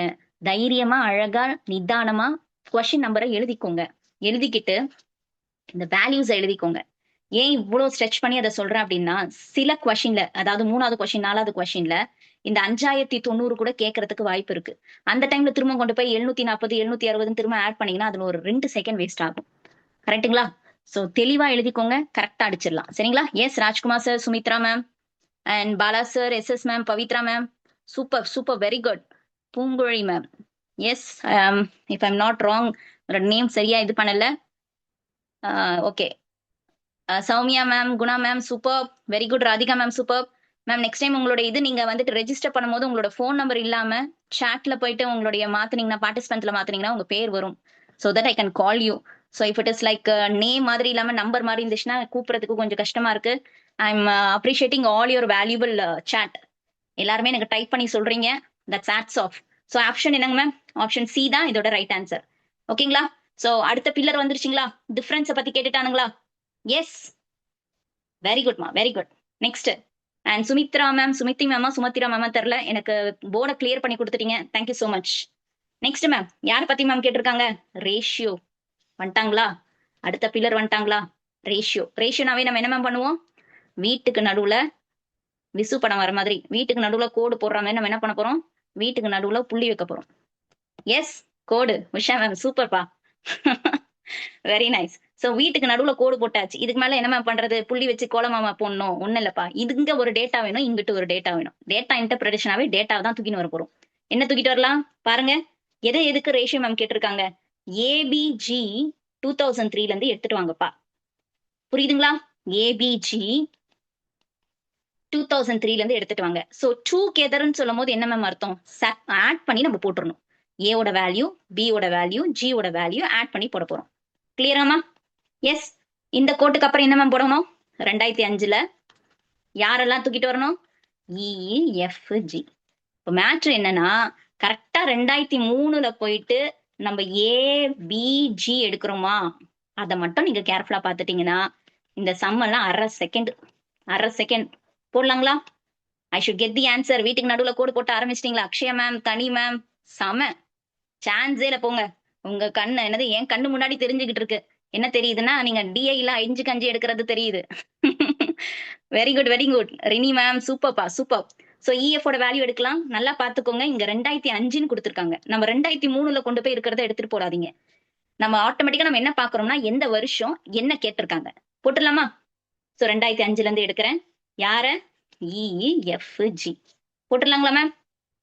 தைரியமா அழகா நிதானமா கொஸ்டின் நம்பரை எழுதிக்கோங்க. எழுதிக்கிட்டு இந்த வேல்யூஸ் எழுதிக்கோங்க. ஏன் இவ்வளவு ஸ்ட்ரெச் பண்ணி அதை சொல்றேன் அப்படின்னா, சில கொஸ்டின்ல, அதாவது 3வது கொஸ்டின் 4வது கொஸ்டின்ல இந்த 5090 கூட கேட்கறதுக்கு வாய்ப்பு இருக்கு. அந்த டைம்ல திரும்ப கொண்டு போய் 740 760 திரும்ப ஆட் பண்ணீங்கன்னா அதுல ஒரு 2 செகண்ட் வேஸ்ட் ஆகும். கரெக்ட்டுங்களா? ஸோ தெளிவா எழுதிக்கோங்க. கரெக்ட்டா அடிச்சிடலாம். சரிங்களா? Yes Rajkumar sir, Sumithra ma'am and Bala sir, SS ma'am, Pavithra ma'am. Super, super. Very good. Poonguzhali ma'am. Yes, if I'm not wrong, உங்களோட நேம் சரியா இது பண்ணல. Okay. Soumya ma'am, Guna ma'am, super. Very good. Radhika ma'am, super. Ma'am next time உங்களோட இது நீங்க வந்துட்டு ரெஜிஸ்டர் பண்ணும்போது உங்களோட ஃபோன் நம்பர் இல்லாம சாட்ல போயிட்டு உங்களுடைய மாத்துனீங்கன்னா, பார்ட்டிசிபென்ட்ல மாத்துனீங்கன்னா உங்க பேர் வரும். So that I can call you. So if it is like name மாதிரி இல்லாம நம்பர் மாதிரி இருந்துச்சுன்னா கூப்பிடுறதுக்கு கொஞ்சம் கஷ்டமா இருக்கு. I am appreciating all your valuable chat. எல்லாருமே எனக்கு டைப் பண்ணி சொல்றீங்க. That's hats off. So option என்னங்க மேம்? ஆப்ஷன் சி தான் இதோட ரைட் ஆன்சர். ஓகேங்களா? ஸோ அடுத்த பில்லர் வந்துருச்சுங்களா? டிஃபரன்ஸை பத்தி கேட்டுட்டானுங்களா? எஸ், வெரி குட்மா, very good. Next and Sumithra ma'am, Sumithi மேமா சுமத்திரா மேமா தெரியல, எனக்கு போர்டை கிளியர் பண்ணி கொடுத்துட்டீங்க. Thank you so much. Next ma'am யாரை பத்தி மேம் கேட்டிருக்காங்க? ரேஷியோ வந்துட்டாங்களா? அடுத்த பில்லர் வந்துட்டாங்களா? ரேஷியோ. ரேஷியோனாவே நம்ம என்ன மேம் பண்ணுவோம்? வீட்டுக்கு நடுவுல விசு படம் வர மாதிரி வீட்டுக்கு நடுவுல கோடு போடுற மாதிரி நம்ம என்ன பண்ண போறோம்? வீட்டுக்கு நடுவுல புள்ளி வைக்க போறோம். எஸ், கோடு. உஷா மேம் சூப்பர்ப்பா. Very nice. சோ வீட்டுக்கு நடுவுல கோடு போட்டாச்சு. இதுக்கு மேல என்ன மேம் பண்றது? புள்ளி வச்சு கோலமாமா போடணும்? ஒண்ணு இல்லப்பா. இங்க ஒரு டேட்டா வேணும், இங்கிட்டு ஒரு டேட்டா வேணும். டேட்டா இன்டர்பிரேஷனாவே டேட்டாவை தான் தூக்கின்னு வர போறோம். என்ன தூக்கிட்டு வரலாம் பாருங்க. எதுக்கு ரேஷியோ மேம் கேட்டிருக்காங்க? ஏபிஜி 2003ல இருந்து எடுத்துட்டு வாங்கப்பா. புரியுதுங்களா? ஏபிஜி 2003ல இருந்து எடுத்துட்டு வாங்க. சோ டுகெதர்னு சொல்லும் போது என்ன மேம் அர்த்தம்? ஆட் பண்ணி நம்ம போட்டுறணும். ஏவோட வேல்யூ, பியோட வேல்யூ, ஜியோட வேல்யூ ஆட் பண்ணி போட போறோம். கிளியராமா? எஸ். இந்த கோட்டுக்கு அப்புறம் என்ன மேம் போடணும்? 2005ல யாரெல்லாம் தூக்கிட்டு வரணும்? இஎஃப்ஜி. இப்போ மேட்ரு என்னன்னா கரெக்டா 2003ல போயிட்டு நம்ம ஏபிஜி எடுக்கிறோமா? அதை மட்டும் நீங்க கேர்ஃபுல்லா பாத்துட்டீங்கன்னா இந்த சம் எல்லாம் அரை செகண்ட் போடலாங்களா? I should get the answer. வீட்டுக்கு நடுவுல கோடு போட்டு ஆரம்பிச்சிட்டீங்களா? அக்ஷயா மேம், தனி மேம், செம. சான்ஸே இல்ல போங்க. உங்க கண்ணு என்னது என் கண்ணு முன்னாடி தெரிஞ்சுக்கிட்டு இருக்கு. என்ன தெரியுதுன்னா நீங்க டிஐல 5 எடுக்கிறது தெரியுது. Very good, very good. Rini ma'am சூப்பர்ப்பா, சூப்பர். சோ இஎஃப் வேல்யூ எடுக்கலாம். நல்லா பாத்துக்கோங்க. இங்க 2005ன்னு கொடுத்துருக்காங்க. நம்ம 2003ல கொண்டு போய் இருக்கிறத எடுத்துட்டு போடாதீங்க. நம்ம ஆட்டோமேட்டிக்கா நம்ம என்ன பாக்குறோம்னா எந்த வருஷம் என்ன கேட்டிருக்காங்க போட்டுடலாமா? சோ 2005ல இருந்து எடுக்கிறேன். யார? இஎஃப்ஜி போட்டுடலாங்களா மேம்?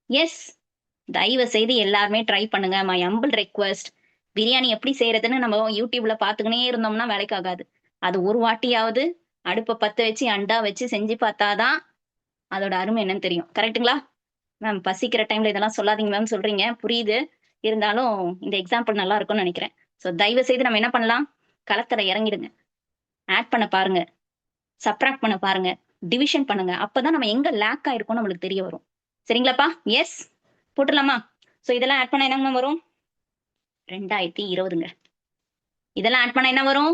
எஸ். தயவு செய்து எல்லாருமே ட்ரை பண்ணுங்க. My humble request. பிரியாணி எப்படி செய்யறதுன்னு நம்ம யூடியூப்ல பாத்துக்கினே இருந்தோம்னா வேலைக்கு ஆகாது. அது ஒரு வாட்டியாவது அடுப்பை பத்த வச்சு அண்டா வச்சு செஞ்சு பார்த்தாதான் அதோட அருமை என்னன்னு தெரியும். கரெக்ட்டுங்களா மேம்? பசிக்கிற டைம்ல இதெல்லாம் சொல்லாதீங்க மேம் சொல்றீங்க, புரியுது. இருந்தாலும் இந்த எக்ஸாம்பிள் நல்லா இருக்கும்னு நினைக்கிறேன். ஸோ தயவு செய்து நம்ம என்ன பண்ணலாம்? களத்துல இறங்கிடுங்க. ஆட் பண்ண பாருங்க, சப்ராக்ட் பண்ண பாருங்க, டிவிஷன் பண்ணுங்க. அப்பதான் நம்ம எங்க லேக் ஆயிருக்கோம் நம்மளுக்கு தெரிய வரும். சரிங்களாப்பா? எஸ் போட்டுடலாமா? சோ இதெல்லாம் ஆட் பண்ண என்னங்க வரும்? 2020ங்க. இதெல்லாம் ஆட் பண்ண என்ன வரும்?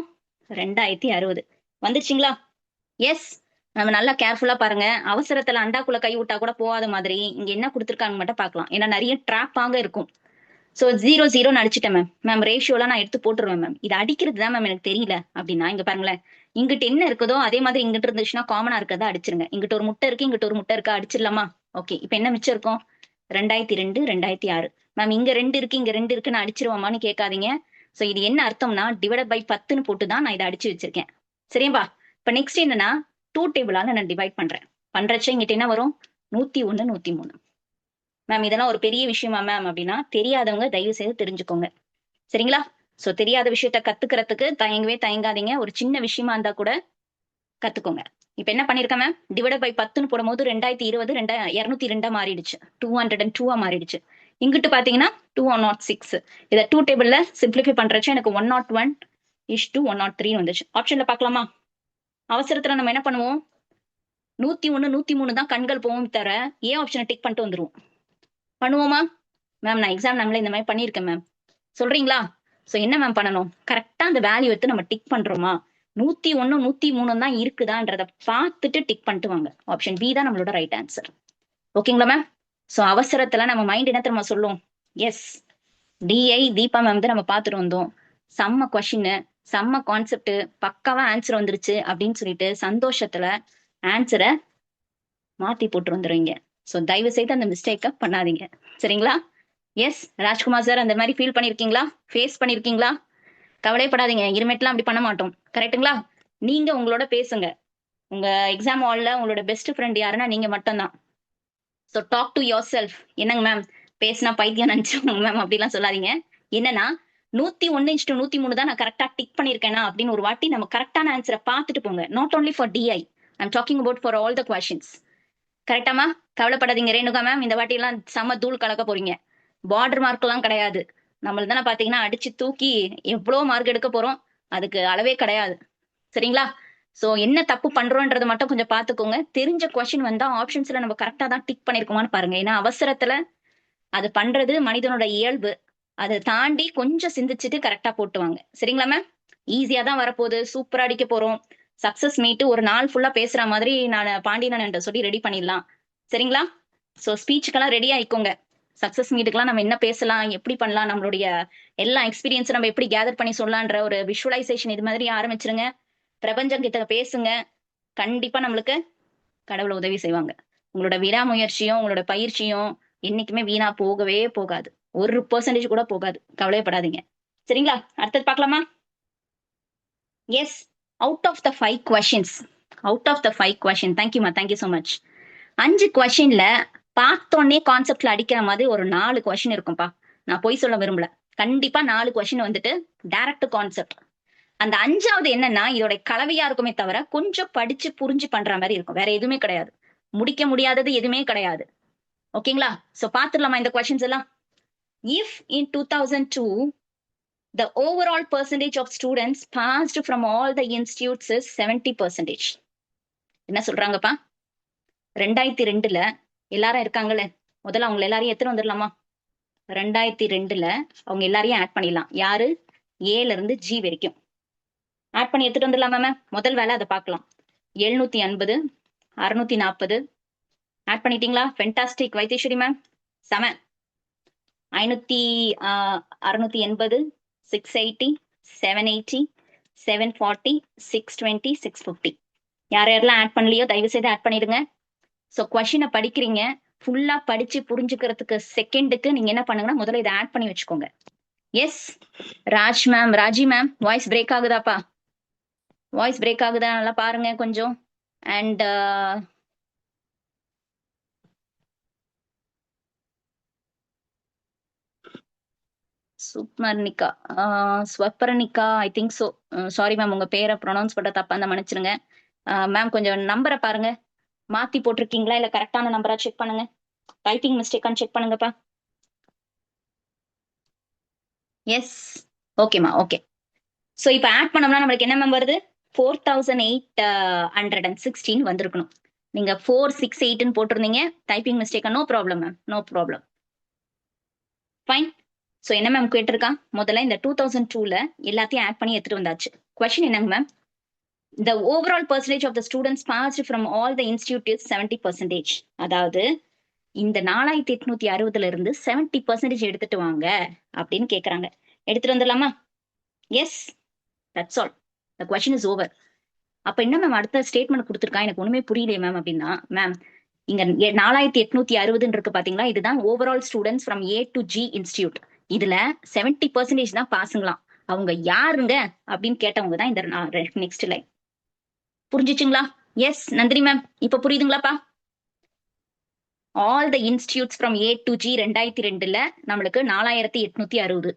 2060 வந்துருச்சுங்களா? எஸ். நம்ம நல்லா கேர்ஃபுல்லா பாருங்க. அவசரத்துல அண்டாக்குள்ள கை விட்டா கூட போகாத மாதிரி இங்க என்ன கொடுத்துருக்காங்க மட்டும் பார்க்கலாம். ஏன்னா நிறைய ட்ராப் ஆக இருக்கும். சோ 0 அடிச்சிட்டேன் மேம். மேம் ரேஷியோலாம் நான் எடுத்து போட்டுருவேன் மேம். இது அடிக்கிறது தான் மேம் எனக்கு தெரியல அப்படின்னா இங்க பாருங்களேன். இங்கிட்ட என்ன இருக்குதோ அதே மாதிரி இங்கிட்ட இருந்துச்சுன்னா காமனா இருக்கிறதா அடிச்சிருங்க. இங்கிட்ட ஒரு முட்டை இருக்கு, இங்கிட்ட ஒரு முட்டை இருக்கா, அடிச்சிடலாமா? ஓகே. இப்ப என்ன மிச்சம் இருக்கும்? 2002, 2006. மேம் இங்க 2 இருக்கு, இங்க 2 இருக்கு, நான் அடிச்சிருவோமான்னு கேட்காதீங்க. சோ இது என்ன அர்த்தம்னா டிவைட் பை 10ன்னு போட்டு தான் நான் இதை அடிச்சு வச்சிருக்கேன். சரியாப்பா? இப்ப நெக்ஸ்ட் என்னன்னா 2 டேபிளால நான் டிவைட் பண்றச்ச இங்கிட்ட என்ன வரும்? 101, 103. மேம் இதெல்லாம் ஒரு பெரிய விஷயமா மேம் அப்படின்னா தெரியாதவங்க தயவு செய்து தெரிஞ்சுக்கோங்க. சரிங்களா? சோ தெரியாத விஷயத்த கத்துக்கிறதுக்கு தயங்காதீங்க. ஒரு சின்ன விஷயமா இருந்தா கூட கத்துக்கோங்க. இப்ப என்ன பண்ணிருக்கேன் மேம்? டிவைட் பை 10ன்னு போடும்போது 2020 202 மாறிடுச்சு, 202 மாறிடுச்சு. இங்கிட்டு பாத்தீங்கன்னா 206. இதை 2 டேபிள்ல சிம்பிளிஃபை பண்றச்சு எனக்கு 101:103 வந்துச்சு. ஆப்ஷன்ல பாக்கலாமா? அவசரத்துல நம்ம என்ன பண்ணுவோம்? 101, 103 தான் கண்கள் போகும் தர ஏ ஆப்ஷனை டிக் பண்ணிட்டு வந்துருவோம். பண்ணுவோமா மேம்? நான் எக்ஸாம் நம்மள இந்த மாதிரி பண்ணிருக்கேன் மேம். சொல்றீங்களா? சோ என்ன மேம் பண்ணணும்? கரெக்டா அந்த வேல்யூ எடுத்து நம்ம டிக் பண்றோமா? 101, 103 தான் இருக்குதான்றத பார்த்துட்டு டிக் பண்ணிட்டு வாங்க. ஆப்ஷன் பி தான் நம்மளோட ரைட் ஆன்சர். ஓகேங்களா மேம்? சோ அவசரத்துல நம்ம மைண்ட் என்ன தெரியுமா சொல்லும்? எஸ். டிஐ தீபா மேம் தான் நம்ம பார்த்துட்டு வந்தோம். செம்ம கொஸ்டின், செம்ம கான்செப்ட், பக்காவா ஆன்சர் வந்துருச்சு அப்படின்னு சொல்லிட்டு சந்தோஷத்துல ஆன்சரை மாத்தி போட்டு வந்துருவீங்க. சோ தயவு செய்து அந்த மிஸ்டேக்கை பண்ணாதீங்க. சரிங்களா? எஸ் ராஜ்குமார் சார், அந்த மாதிரி ஃபீல் பண்ணிருக்கீங்களா? ஃபேஸ் பண்ணிருக்கீங்களா? கவலைப்படாதீங்க, இனிமேட்லாம் அப்படி பண்ண மாட்டோம். கரெக்ட்டுங்களா? நீங்க உங்களோட பேசுங்க. உங்க எக்ஸாம் ஹால்ல உங்களோட பெஸ்ட் ஃப்ரெண்ட் யாருன்னா நீங்க மட்டும் தான். So talk to yourself. என்னங்க மேம் பேசினா பைத்தியம் நினைச்சோங்க மேம் அப்படிலாம் சொல்லாதீங்க. என்னன்னா 101:103 தான் நான் கரெக்டா டிக் பண்ணியிருக்கேனா அப்படின்னு ஒரு வாட்டி நம்ம கரெக்டான ஆன்சரை பார்த்துட்டு போங்க. Not only for DI, I'm talking about for all the questions. கரெக்டாமா? கவலைப்படாதீங்க ரேணுகா மேம், இந்த வாட்டி எல்லாம் செம்ம தூள் கலக்க போறீங்க. பார்டர் மார்க் எல்லாம் கிடையாது. நம்மள தானே பாத்தீங்கன்னா அடிச்சு தூக்கி எவ்வளவு மார்க் எடுக்க போறோம், அதுக்கு அளவே கிடையாது. சரிங்களா? சோ என்ன தப்பு பண்றோன்றத மட்டும் கொஞ்சம் பாத்துக்கோங்க. தெரிஞ்ச கொஸ்டின் வந்தா ஆப்ஷன்ஸ்ல நம்ம கரெக்டா தான் டிக் பண்ணிருக்கோமான்னு பாருங்க. ஏன்னா அவசரத்துல அது பண்றது மனிதனோட இயல்பு. அதை தாண்டி கொஞ்சம் சிந்திச்சுட்டு கரெக்டா போட்டுவாங்க. சரிங்களா மேம்? ஈஸியா தான் வரப்போகுது, சூப்பரா அடிக்க போறோம். சக்சஸ் மீட் ஒரு நாள் ஃபுல்லா பேசுற மாதிரி நான் பாண்டியனன் சொல்லி ரெடி பண்ணிடலாம். சரிங்களா? சோ ஸ்பீச்சுக்கெல்லாம் ரெடி ஆயிக்கோங்க. சக்சஸ் மீட்டுக்கெல்லாம் நம்ம என்ன பேசலாம், எப்படி பண்ணலாம், நம்மளுடைய எல்லா எக்ஸ்பீரியன்ஸும் நம்ம எப்படி கேதர் பண்ணி சொல்லலான்ற ஒரு விஷுவலைசேஷன் இது மாதிரி ஆரம்பிச்சிருங்க. பிரபஞ்சம் கிட்ட பேசுங்க. கண்டிப்பா நம்மளுக்கு கடவுள் உதவி செய்வாங்க. உங்களோட விடாமுயற்சியும் உங்களோட பயிற்சியும் என்னைக்குமே வீணா போகவே போகாது. 1% கூட போகாது. கவலைப்படாதீங்க. சரிங்களா? அடுத்தது பார்க்கலாமா? Yes. Out of the 5 questions, out of the 5 question, தேங்க்யூமா, தேங்க்யூ ஸோ மச். 5 கொஸ்டின்ல பார்த்தோன்னே கான்செப்ட்ல அடிக்கிற மாதிரி ஒரு 4 கொஸ்டின் இருக்கும்பா. நான் பொய் சொல்ல விரும்பல. கண்டிப்பா 4 கொஸ்டின் வந்துட்டு டைரக்ட் கான்செப்ட். அந்த 5வது என்னன்னா இதோட கலவையா இருக்குமே தவிர கொஞ்சம் படிச்சு புரிஞ்சு பண்ற மாதிரி இருக்கும். வேற எதுவுமே கிடையாது. முடிக்க முடியாதது எதுவுமே கிடையாது. ஓகேங்களா? சோ பாத்துடலாமா இந்த கொஸ்டின்ஸ் எல்லாம்? If in 2002 the overall percentage of students passed from all the institutes is 70%. என்ன சொல்றாங்கப்பா? 2002ல எல்லாரும் இருக்காங்கல்ல, முதல்ல அவங்க எல்லாரையும் எத்தனை வந்துடலாமா? 2002ல அவங்க எல்லாரையும் ஆட் பண்ணிடலாம். யாரு? ஏல இருந்து ஜி வரைக்கும் ஆட் பண்ணி எடுத்துட்டு வந்துடலாமா மேம்? முதல் வேலை அதை பார்க்கலாம். 750, 640 ஆட் பண்ணிட்டீங்களா? ஃபென்டாஸ்டிக் வைத்தீஸ்வரி மேம், செம. 680, 680, 780, 740, 620, 650. யார் யாரெல்லாம் ஆட் பண்ணலையோ தயவு செய்து ஆட் பண்ணிடுங்க. ஸோ கொஸ்டினை படிக்கிறீங்க, ஃபுல்லா படிச்சு புரிஞ்சுக்கிறதுக்கு செகண்டுக்கு நீங்க என்ன பண்ணுங்கன்னா முதல்ல இதை ஆட் பண்ணி வச்சுக்கோங்க. Yes Raj ma'am, Raji ma'am, voice break ஆகுதாப்பா? வாய்ஸ் பிரேக் ஆகுதா? நல்லா பாருங்க கொஞ்சம். And Submarnika, Swapparanika, I think so. Sorry ma'am, உங்க பேரை ப்ரொனவுன்ஸ் பண்ண தப்பா இருந்தா மன்னிச்சிருங்க. மேம் கொஞ்சம் நம்பரை பாருங்க, மாத்தி போட்டிருக்கீங்களா இல்ல கரெக்டான நம்பரா செக் பண்ணுங்க. டைப்பிங் மிஸ்டேக்கான்னு செக் பண்ணுங்கப்பா. எஸ், ஓகேம்மா, ஓகே. ஸோ இப்போ ஆட் பண்ணோம்னா நம்மளுக்கு என்ன மேம் வருது? 4816 வந்திருக்கணும். நீங்க 468 போட்டிருந்தீங்க. டைப்பிங் மிஸ்டேக்கா? No problem ma'am, no problem. Fine. So என்ன மேம் கேட்டிருக்கா? முதல்ல இந்த 2002ல எல்லாத்தையும் ஆட் பண்ணி எடுத்துட்டு வந்தாச்சு. கொஸ்டின் என்னங்க ma'am? The overall percentage of the students passed from all the institute is 70%. அதாவது இந்த 4860ல இருந்து 70% எடுத்துட்டு வாங்க அப்படின்னு கேக்குறாங்க. எடுத்துட்டு வந்துடலாமா? Yes, that's all. The question is over. அப்ப என்ன மேம் அடுத்த ஸ்டேட்மெண்ட் கொடுத்துருக்கா? எனக்கு ஒண்ணுமே புரியலையே மேம் அப்படின்னா, மேம் இங்க 4860 இருக்கு பாத்தீங்களா, இதுதான் overall students from A to G institute. இதுல 70% தான் பாசுங்களாம். அவங்க யாருங்க அப்படின்னு கேட்டவங்க தான் இந்த நெக்ஸ்ட் லைன். புரிஞ்சிச்சுங்களா? எஸ் நந்தினி மேம், இப்ப புரியுதுங்களாப்பா? All the institutes from A to G 2002ல நம்மளுக்கு 4860.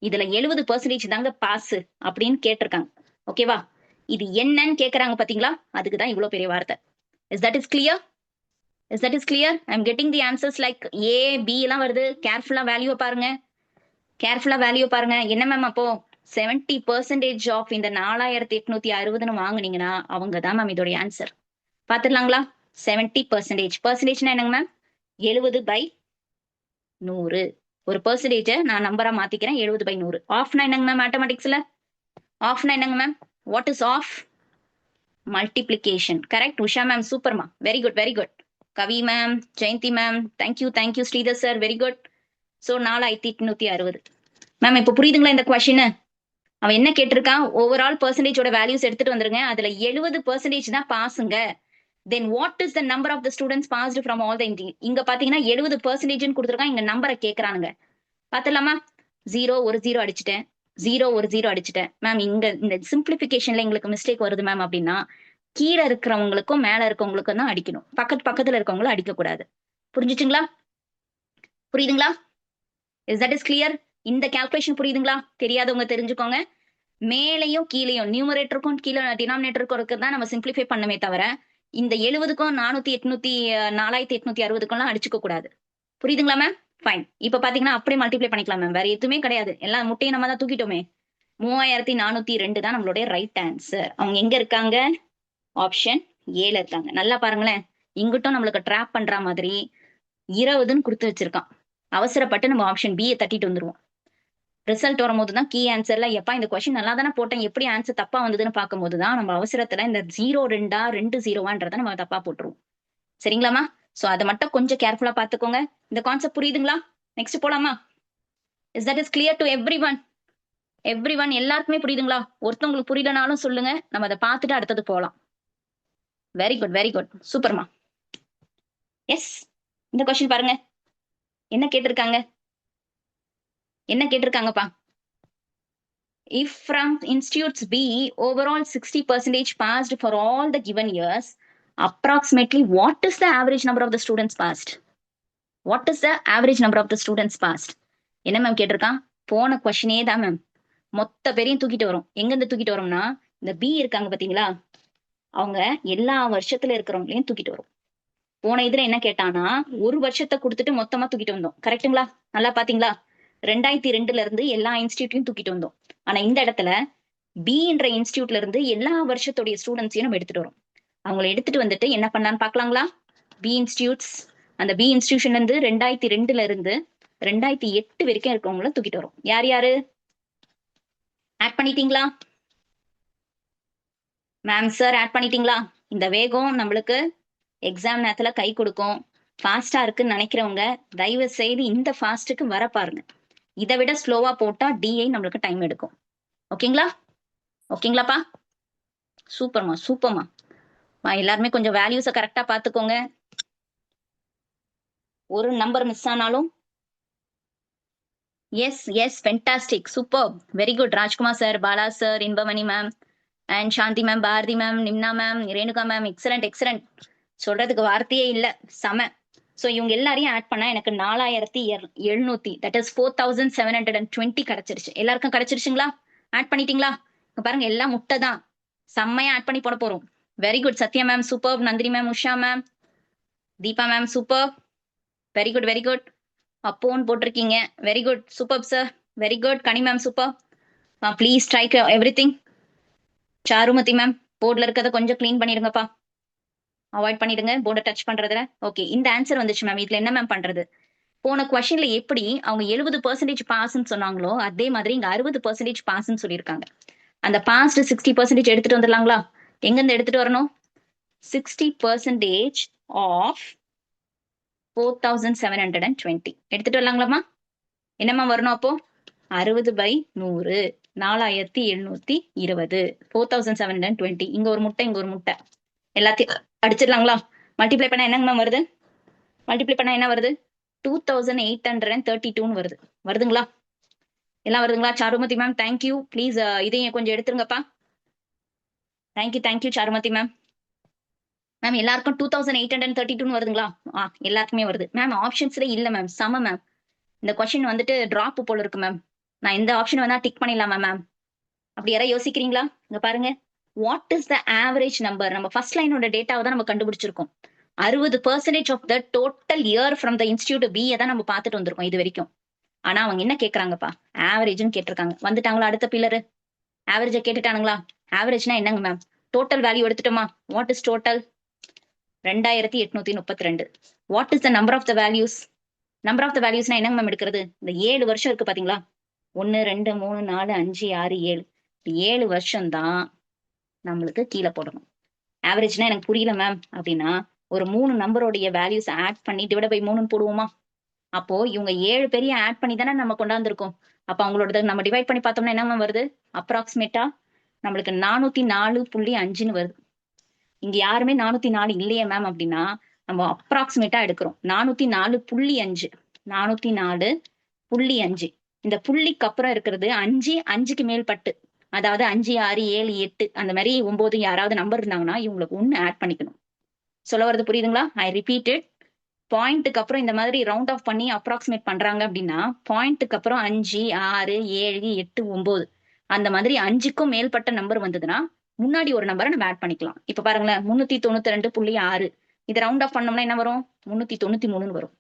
இதுல 70% தாங்க பாஸ் அப்படின்னு கேட்டிருக்காங்க. ஓகேவா? இது என்னன்னு கேக்குறாங்க பாத்தீங்களா? அதுக்குதான் இவ்வளவு பெரிய வார்த்தை. Is that is clear? Is that is clear? I am getting the answers like A B எல்லாம் வருது. கேர்ஃபுல்லா வேல்யூ பாருங்க, கேர்ஃபுல்லா வேல்யூ பாருங்க. என்ன மேம் அப்போ 70% ஆஃப் இந்த 4860 வாங்குனீங்கன்னா அவங்க தான் மேம் இதோட ஆன்சர். பாத்துடலாங்களா? 70%. பர்சன்டேஜ்னா என்னங்க மேம்? 70/100. ஒரு பெர்சன்டேஜ நான் நம்பரா மாத்திக்கிறேன். 70/100. ஆஃப்னா என்னங்க மேம்? மேத்தமெட்டிக்ஸ்ல ஆஃப்னா என்னங்க ma'am? What is of? Multiplication. Correct Usha ma'am, சூப்பர்மா, very good, very good. Kavi ma'am, Jayanthi ma'am, thank you, thank you. Sridhar sir, very good. So 4860 ma'am. இப்போ புரியுதுங்களா இந்த கொஸ்டின்? அவன் என்ன கேட்டிருக்கான்? ஓவரால் பெர்சன்டேஜோட வேல்யூஸ் எடுத்துட்டு வந்துருங்க, அதுல 70% தான் பாஸுங்க. Then what is the number of the students passed from all the இங்க பாத்தீங்கன்னா 70% கொடுத்துருக்கான். இங்க நம்பரை கேட்கறானுங்க. பாத்துலாமா? 0 ஒரு 0 அடிச்சுட்டேன், 0 ஒரு 0 அடிச்சுட்டேன் மேம். இங்க இந்த சிம்பிளிபிகேஷன்ல எங்களுக்கு மிஸ்டேக் வருது மேம் அப்படின்னா கீழே இருக்கிறவங்களுக்கும் மேல இருக்கவங்களுக்கும் தான் அடிக்கணும். பக்கத்துல இருக்கவங்களும் அடிக்க கூடாது. புரிஞ்சுச்சுங்களா? புரியுதுங்களா? Is that is clear? இந்த கால்குலேஷன் புரியுதுங்களா? தெரியாதவங்க தெரிஞ்சுக்கோங்க. மேலையும் கீழையும் நியூமரேட்டருக்கும் கீழே டினாமினேட்டருக்கும் தான் நம்ம சிம்பிளிஃபை பண்ணமே தவிர இந்த 70க்கும் 400 4860க்கும் அடிச்சுக்க கூடாது. புரியுதுங்களா மேம்? ஃபைன். இப்ப பாத்தீங்கன்னா அப்படியே மல்டிப்ளை பண்ணிக்கலாம் மேம். வேற எதுவுமே கிடையாது. எல்லா முட்டையும் நம்ம தான் தூக்கிட்டோமே. 3402 தான் நம்மளுடைய ரைட் ஆன்சர். அவங்க எங்க இருக்காங்க? ஆப்ஷன் ஏல இருக்காங்க. நல்லா பாருங்களேன். இங்கிட்டும் நம்மளுக்கு ட்ராப் பண்ற மாதிரி 20ன்னு கொடுத்து வச்சிருக்கான். அவசரப்பட்டு நம்ம ஆப்ஷன் பியை தட்டிட்டு வந்துருவோம். ரிசல்ட் வரும்போது தான் கீ ஆன்சர்ல எப்பா இந்த கொஸ்டின் நல்லா தானே போட்டேன், எப்படி ஆன்சர் தப்பா வந்ததுன்னு பார்க்கும்போது தான் நம்ம அவசரத்துல இந்த 0 2 0வான்றத நம்ம தப்பா போட்டுருவோம். சரிங்களாமா? சோ அதை மட்டும் கொஞ்சம் கேர்ஃபுல்லா பாத்துக்கோங்க. இந்த கான்செப்ட் புரியுதுங்களா? நெக்ஸ்ட் போலாமா? Is that is clear to every one? எல்லாருக்குமே புரியுதுங்களா? ஒருத்தவங்களுக்கு புரியலனாலும் சொல்லுங்க, நம்ம அதை பார்த்துட்டு அடுத்தது போகலாம். வெரி குட் சூப்பர்மா. எஸ், இந்த கொஸ்டின் பாருங்க. என்ன கேட்டிருக்காங்கப்பா? If from institutes B, overall 60% passed for all the given years, approximately what is the average number of the students passed? What is the average number of the students passed? என்ன ma'am கேட்டிருக்கான்? போன கொஸ்டினே தான் ma'am. மொத்த பேரையும் தூக்கிட்டு வரும். எங்கிருந்து தூக்கிட்டு வரும்னா, இந்த பி இருக்காங்க பாத்தீங்களா, அவங்க எல்லா வருஷத்துல இருக்கிறவங்களையும் தூக்கிட்டு வரும். போன இதுல என்ன கேட்டானா, ஒரு வருஷத்தை கொடுத்துட்டு மொத்தமா தூக்கிட்டு வந்தோம். கரெக்டுங்களா? நல்லா பாத்தீங்களா? 2002ல இருந்து எல்லா இன்ஸ்டியூட்டையும் தூக்கிட்டு வந்தோம். ஆனா இந்த இடத்துல பின்ற இன்ஸ்டியூட்ல இருந்து எல்லா வருஷத்துடைய ஸ்டூடெண்ட்ஸையும் நம்ம எடுத்துட்டு வரோம். அவங்களை எடுத்துட்டு வந்துட்டு என்ன பண்ணான்னு பாக்கலாங்களா? பி இன்ஸ்டியூட்ஸ், அந்த பி இன்ஸ்டிடியூஷன்ல இருந்து 2002ல இருந்து 2008 வரைக்கும் இருக்கவங்கள தூக்கிட்டு வரும். யார் யாரு ஆட் பண்ணிட்டீங்களா மேம்? சார் ஆட் பண்ணிட்டீங்களா? இந்த வேகம் நம்மளுக்கு எக்ஸாம் நேரத்துல கை கொடுக்கும். ஃபாஸ்டா இருக்குன்னு நினைக்கிறவங்க தயவு செய்து இந்த ஃபாஸ்ட்டுக்கு வர பாருங்க. இதை விட ஸ்லோவா போட்டா டிஐ நம்மளுக்கு டைம் எடுக்கும். ஓகேங்களாப்பா? சூப்பர்மா. எல்லாருமே கொஞ்சம் வேல்யூஸை கரெக்டா பாத்துக்கோங்க. ஒரு நம்பர் மிஸ் ஆனாலும் yes fantastic, super, very good. Rajkumar sir, Bala sir, Inbamani ma'am and Shanthi ma'am, Bharathi ma'am, Nimna ma'am, Renuka ma'am, excellent. சொல்றதுக்கு வார்த்தையே இல்ல, செம. ஸோ இவங்க எல்லாரையும் ஆட் பண்ணா எனக்கு 4700, தட் இஸ் 4720 கிடைச்சிருச்சு. எல்லாருக்கும் கிடைச்சிருச்சுங்களா? ஆட் பண்ணிட்டீங்களா? பாருங்க, எல்லாம் முட்டை தான். செம்மையா ஆட் பண்ணி போட போறோம். Very good. Sathya ma'am super, Nandini ma'am, Usha ma'am, Deepa ma'am super, very good. அப்போன்னு போட்டிருக்கீங்க, very good, super sir, very good. Kani ma'am super. Please try everything. Charumathi ma'am, போர்ட்ல இருக்கிறத கொஞ்சம் கிளீன் பண்ணிடுங்கப்பா, அவாய்ட் பண்ணிடுங்க போர்டை டச் பண்றதுல. ஓகே, இந்த ஆன்சர் வந்துச்சு மேம். இதுல என்ன மேம் பண்றது? போன கொஸ்டின்ல எப்படி அவங்க 70% பாஸ்ன்னு சொன்னாங்களோ அதே மாதிரி இங்க 60% பாஸ்ன்னு சொல்லியிருக்காங்க. அந்த பாஸ்ட் 60% எடுத்துட்டு வந்துடலாங்களா? எங்க இருந்து எடுத்துட்டு வரணும்? 60% ஆஃப் 4720 எடுத்துட்டு வரலாங்களாமா? என்னம்மா வரணும் அப்போ? 60/100, 4720, 4720. இங்க ஒரு முட்டை, எல்லாத்தையும் அடிச்சிடலாங்களா? மல்டிப்ளை பண்ணா என்னங்க மேம் வருது? 2832 வருதுங்களா? எல்லாம் வருதுங்களா? Charumathi ma'am thank you. ப்ளீஸ் இதையும் கொஞ்சம் எடுத்துருங்கப்பா. Thank you Charumathi ma'am. மேம் எல்லாருக்கும் 2832 வருதுங்களா? எல்லாருக்குமே வருது மேம். ஆப்ஷன்ஸ்ல இல்ல மேம். சம மேம். இந்த கொஸ்டின் வந்துட்டு டிராப் போல இருக்கு மேம். நான் இந்த ஆப்ஷன் வேணா டிக் பண்ணிடலாமா மேம்? அப்படி யாராவது யோசிக்கிறீங்களா? இங்க பாருங்க, what is the average number? நம்ம ஃபர்ஸ்ட் லைனோட டேட்டாவை தான் நம்ம கண்டுபிடிச்சிருக்கோம். 60% of the total year from the institute B தான் நம்ம பார்த்துட்டு வந்திருக்கோம் இது வரைக்கும். ஆனா அவங்க என்ன கேட்கறாங்கப்பா? ஆவரேஜ்னு கேட்டிருக்காங்க. வந்துட்டாங்களா அடுத்த பில்லரு? ஆவரேஜ கேட்டுட்டானுங்களா? ஆவரேஜ்னா என்னங்க மேம்? டோட்டல் வேல்யூ எடுத்துட்டோமா? What is total? 2832. What is the number of the values? Number of the வேல்யூஸ்னா என்னங்க மேம் எடுக்கிறது? இந்த 7 வருஷம் இருக்கு பாத்தீங்களா? 1 2 3 4 5 6 7, 7 வருஷம் தான் நம்மளுக்கு கீழே போடணும். ஆவரேஜ்னா எனக்கு புரியல மேம் அப்படின்னா ஒரு 3 நம்பருடைய வேல்யூஸ் ஆட் பண்ணி டிவைட் பை 3 போடுவோமா? அப்போ இவங்க 7 பேரையும் ஆட் பண்ணி தானே நம்ம கொண்டாந்துருக்கோம். அப்ப அவங்களோட நம்ம டிவைட் பண்ணி பார்த்தோம்னா என்ன மேம் வருது? அப்ராக்சிமேட்டா நம்மளுக்கு 404.5ன்னு வருது. இங்க யாருமே 404 இல்லையே மேம் அப்படின்னா நம்ம அப்ராக்சிமேட்டா எடுக்கிறோம். 404.5, 404.5. இந்த புள்ளிக்கு அப்புறம் இருக்கிறது 5, 5க்கு மேல் பட்டு, அதாவது 5, 6, 7, 8 அந்த மாதிரி 9 யாராவது நம்பர் இருந்தாங்கன்னா இவங்களுக்கு 1 ஆட் பண்ணிக்கணும். சொல்ல வர்றது புரியுதுங்களா? ஐ ரிப்பீட்டட். பாயிண்ட்டுக்கு அப்புறம் இந்த மாதிரி ரவுண்ட் ஆஃப் பண்ணி அப்ராக்சிமேட் பண்றாங்க அப்படின்னா பாயிண்ட்டுக்கு அப்புறம் 5, 6, 7, 8, 9 அந்த மாதிரி 5க்கும் மேல்பட்ட நம்பர் வந்ததுன்னா முன்னாடி ஒரு நம்பரை நம்ம ஆட் பண்ணிக்கலாம். இப்ப பாருங்களேன், 392.6 இது ரவுண்ட் ஆஃப் பண்ணோம்னா என்ன வரும்? 393 வரும்.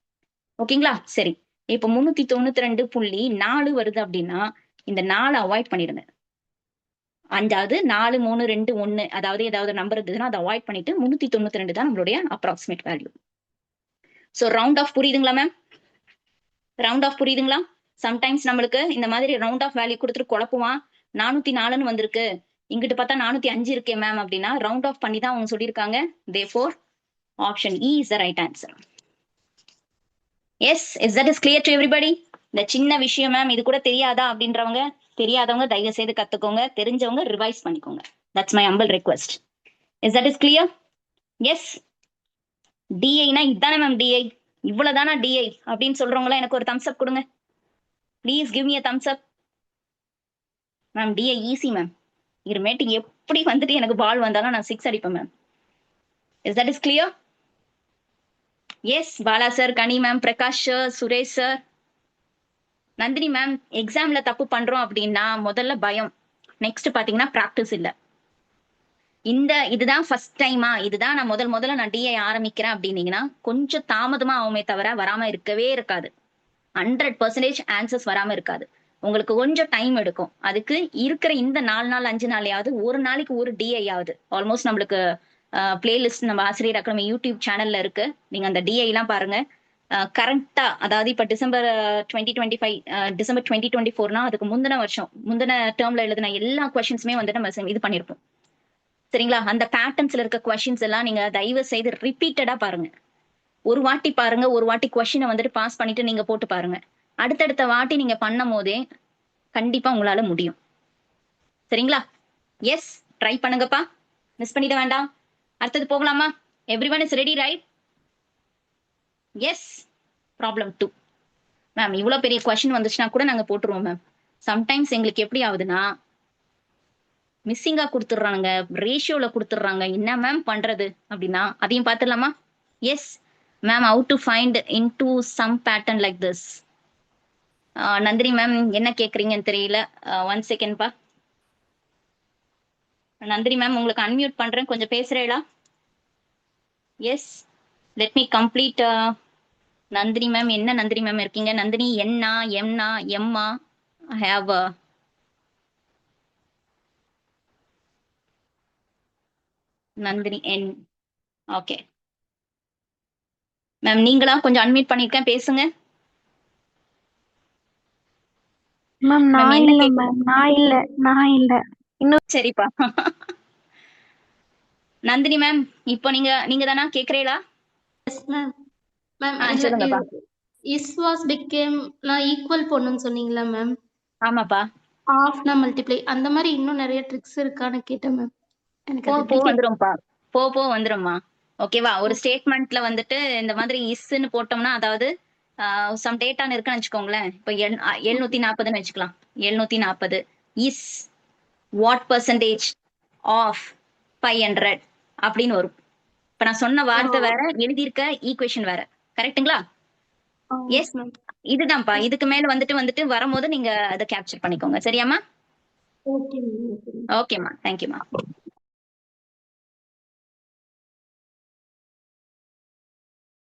ஓகேங்களா? சரி, இப்ப 392.4 வருது அப்படின்னா இந்த 4 அவாய்ட் பண்ணிடுங்க. அஞ்சாவது 4, 3, 2, 1 அதாவது ஏதாவது நம்பர் இருந்ததுன்னா அதை அவாய்ட் பண்ணிட்டு 392 தான் நம்மளுடைய approximate value. So round off புரியுதுங்களா மேம்? ரவுண்ட் ஆஃப் புரியுதுங்களா? சம்டைம்ஸ் நம்மளுக்கு இந்த மாதிரி ரவுண்ட் ஆஃப் வேல்யூ கொடுத்துட்டு குழப்புவான். 404ன்னு வந்திருக்கு, இங்கிட்டு பார்த்தா 405 இருக்கே மேம் அப்படின்னா ரவுண்ட் ஆஃப் பண்ணி தான் அவங்க சொல்லியிருக்காங்க. therefore option E is the right answer. Yes, is that is clear to everybody? இந்த சின்ன விஷயம் மேம் இது கூட தெரியாதா அப்படின்றவங்க, தெரியாதவங்க தயவு செய்து கத்துக்கோங்க, தெரிஞ்சவங்க ரிவைஸ் பண்ணிக்கோங்க. That's my humble request. Is that is clear? Yes. DI-னா இதானே மேம் DI, இவ்வளவுதானா DI அப்படின்னு சொல்றவங்களா எனக்கு ஒரு தம்ஸ் அப் கொடுங்க. Please give me a thumbs up. Ma'am DI easy ma'am. இருமேட்டுக்கு எப்படி வந்துட்டு எனக்கு பால் வந்தாலும் நான் 6 அடிப்பேன் ma'am. Is that is clear? Yes, Bala sir, Kani ma'am, Prakash sir, Suresh sir. Nandini ma'am, எக்ஸாம்ல தப்பு பண்றோம் அப்படின்னா முதல்ல பயம், நெக்ஸ்ட் பாத்தீங்கன்னா பிராக்டிஸ் இல்ல. இதுதான் ஃபர்ஸ்ட் டைமா, இதுதான் நான் முதல்ல நான் DI ஆரம்பிக்கிறேன் அப்படின்னீங்கன்னா கொஞ்சம் தாமதமா ஆகுமே தவிர வராம இருக்கவே இருக்காது. 100% ஆன்சர்ஸ் வராம இருக்காது. உங்களுக்கு கொஞ்சம் டைம் எடுக்கும். அதுக்கு இருக்கிற இந்த 4 நாள் 5 நாளையாவது ஒரு நாளைக்கு ஒரு DI ஆகுது. ஆல்மோஸ்ட் நம்மளுக்கு பிளேலிஸ்ட் நம்ம ஆசிரியர் அகாடமி யூடியூப் சேனல்ல இருக்கு. நீங்க அந்த DI எல்லாம் பாருங்க. கரண்டா, அதாவது இப்ப டிசம்பர் 2025 டிசம்பர் 2024னா அதுக்கு முந்தின வருஷம் முந்தின டேர்ம்ல எழுதின எல்லா கொஸ்டின்ஸுமே வந்துட்டு நம்ம இது பண்ணிருப்போம். சரிங்களா? அந்த பேட்டர்ன்ஸ்ல இருக்க கொஸ்டின்ஸ் எல்லாம் நீங்க தயவு செய்து ரிப்பீட்டடா பாருங்க. ஒரு வாட்டி பாருங்க, ஒரு வாட்டி கொஸ்டினை வந்துட்டு பாஸ் பண்ணிட்டு நீங்க போட்டு பாருங்க. அடுத்தடுத்த வாட்டி நீங்க பண்ணும் போதே கண்டிப்பா உங்களால முடியும். சரிங்களா? எஸ், ட்ரை பண்ணுங்கப்பா, மிஸ் பண்ணிட வேண்டாம். அடுத்தது போகலாமா? Everyone is ready right? Yes. Problem 2 ma'am, இவ்வளவு பெரிய கொஸ்டின் வந்துச்சுன்னா கூட நாங்க போட்டுருவோம் மேம். சம்டைம்ஸ் எங்களுக்கு எப்படி ஆகுதுன்னா மிஸ்ஸிங்கா கொடுத்துடுறாங்க, ரேஷியோல கொடுத்துடுறாங்க, என்ன மேம் பண்றது அப்படின்னா அதையும் பார்த்துடலாமா? Yes ma'am, how to find into some pattern like this. Nandini ma'am என்ன கேக்குறீங்கன்னு தெரியல. 1 செகண்ட் பா. நந்தினி மேம் உங்களுக்கு அன்மியூட் பண்றேன், கொஞ்சம் பேசுறீங்களா? Yes, let me complete. Nandini ma'am, என்ன நந்தினி மேம் இருக்கீங்க? நந்தினி என்னா, எம்னா, எம்மா? I have Nandini N. Okay ma'am, நீங்களா கொஞ்சம் அன்மியூட் பண்ணிருக்கேன், பேசுங்க. மேம் மேம் நான் என்ன இல்ல கேக்குறீங்க? மேம், நான் இல்ல. இன்னும் சரிப்பா. நந்தினி மேம், இப்போ நீங்க தானா கேக்குறீங்களா? Yes ma'am. மேம் சொல்லுங்கப்பா. இஸ் வாஸ் பிகேம் நான் ஈக்குவல் போடணும்னு சொன்னீங்களா மேம்? ஆமாப்பா. ஆஃப்னா மல்டிப்ளை அந்த மாதிரி இன்னும் நிறைய ட்ரிக்ஸ் இருக்கான்னு கேட்டேன் மேம். எனக்கு போ அது போ எப்படி வந்துரும்ப்பா, போ வந்துரும்மா. ஓகேவா? ஒரு ஸ்டேட்மெண்ட்ல வந்துட்டு இந்த மாதிரி இஸ்ன்னு போட்டோம்னா, அதாவது சம் டேட்டான்னு இருக்குன்னு வச்சுக்கோங்களேன். இப்போ 740ன்னு வச்சுக்கலாம். 740 இஸ் வாட் பர்சன்டேஜ் ஆஃப் 500 அப்படின்னு வரும். இப்ப நான் சொன்ன வார்த்தை வேற, எழுதியிருக்க ஈக்குவேஷன் வேற. கரெக்ட்டுங்களா? Yes ma'am. இதுதான்ப்பா. இதுக்கு மேல வந்துட்டு வரும்போது நீங்க அதை கேப்சர் பண்ணிக்கோங்க. சரியாம்மா? Okay ma'am. ஓகேம்மா, தேங்க்யூம்மா.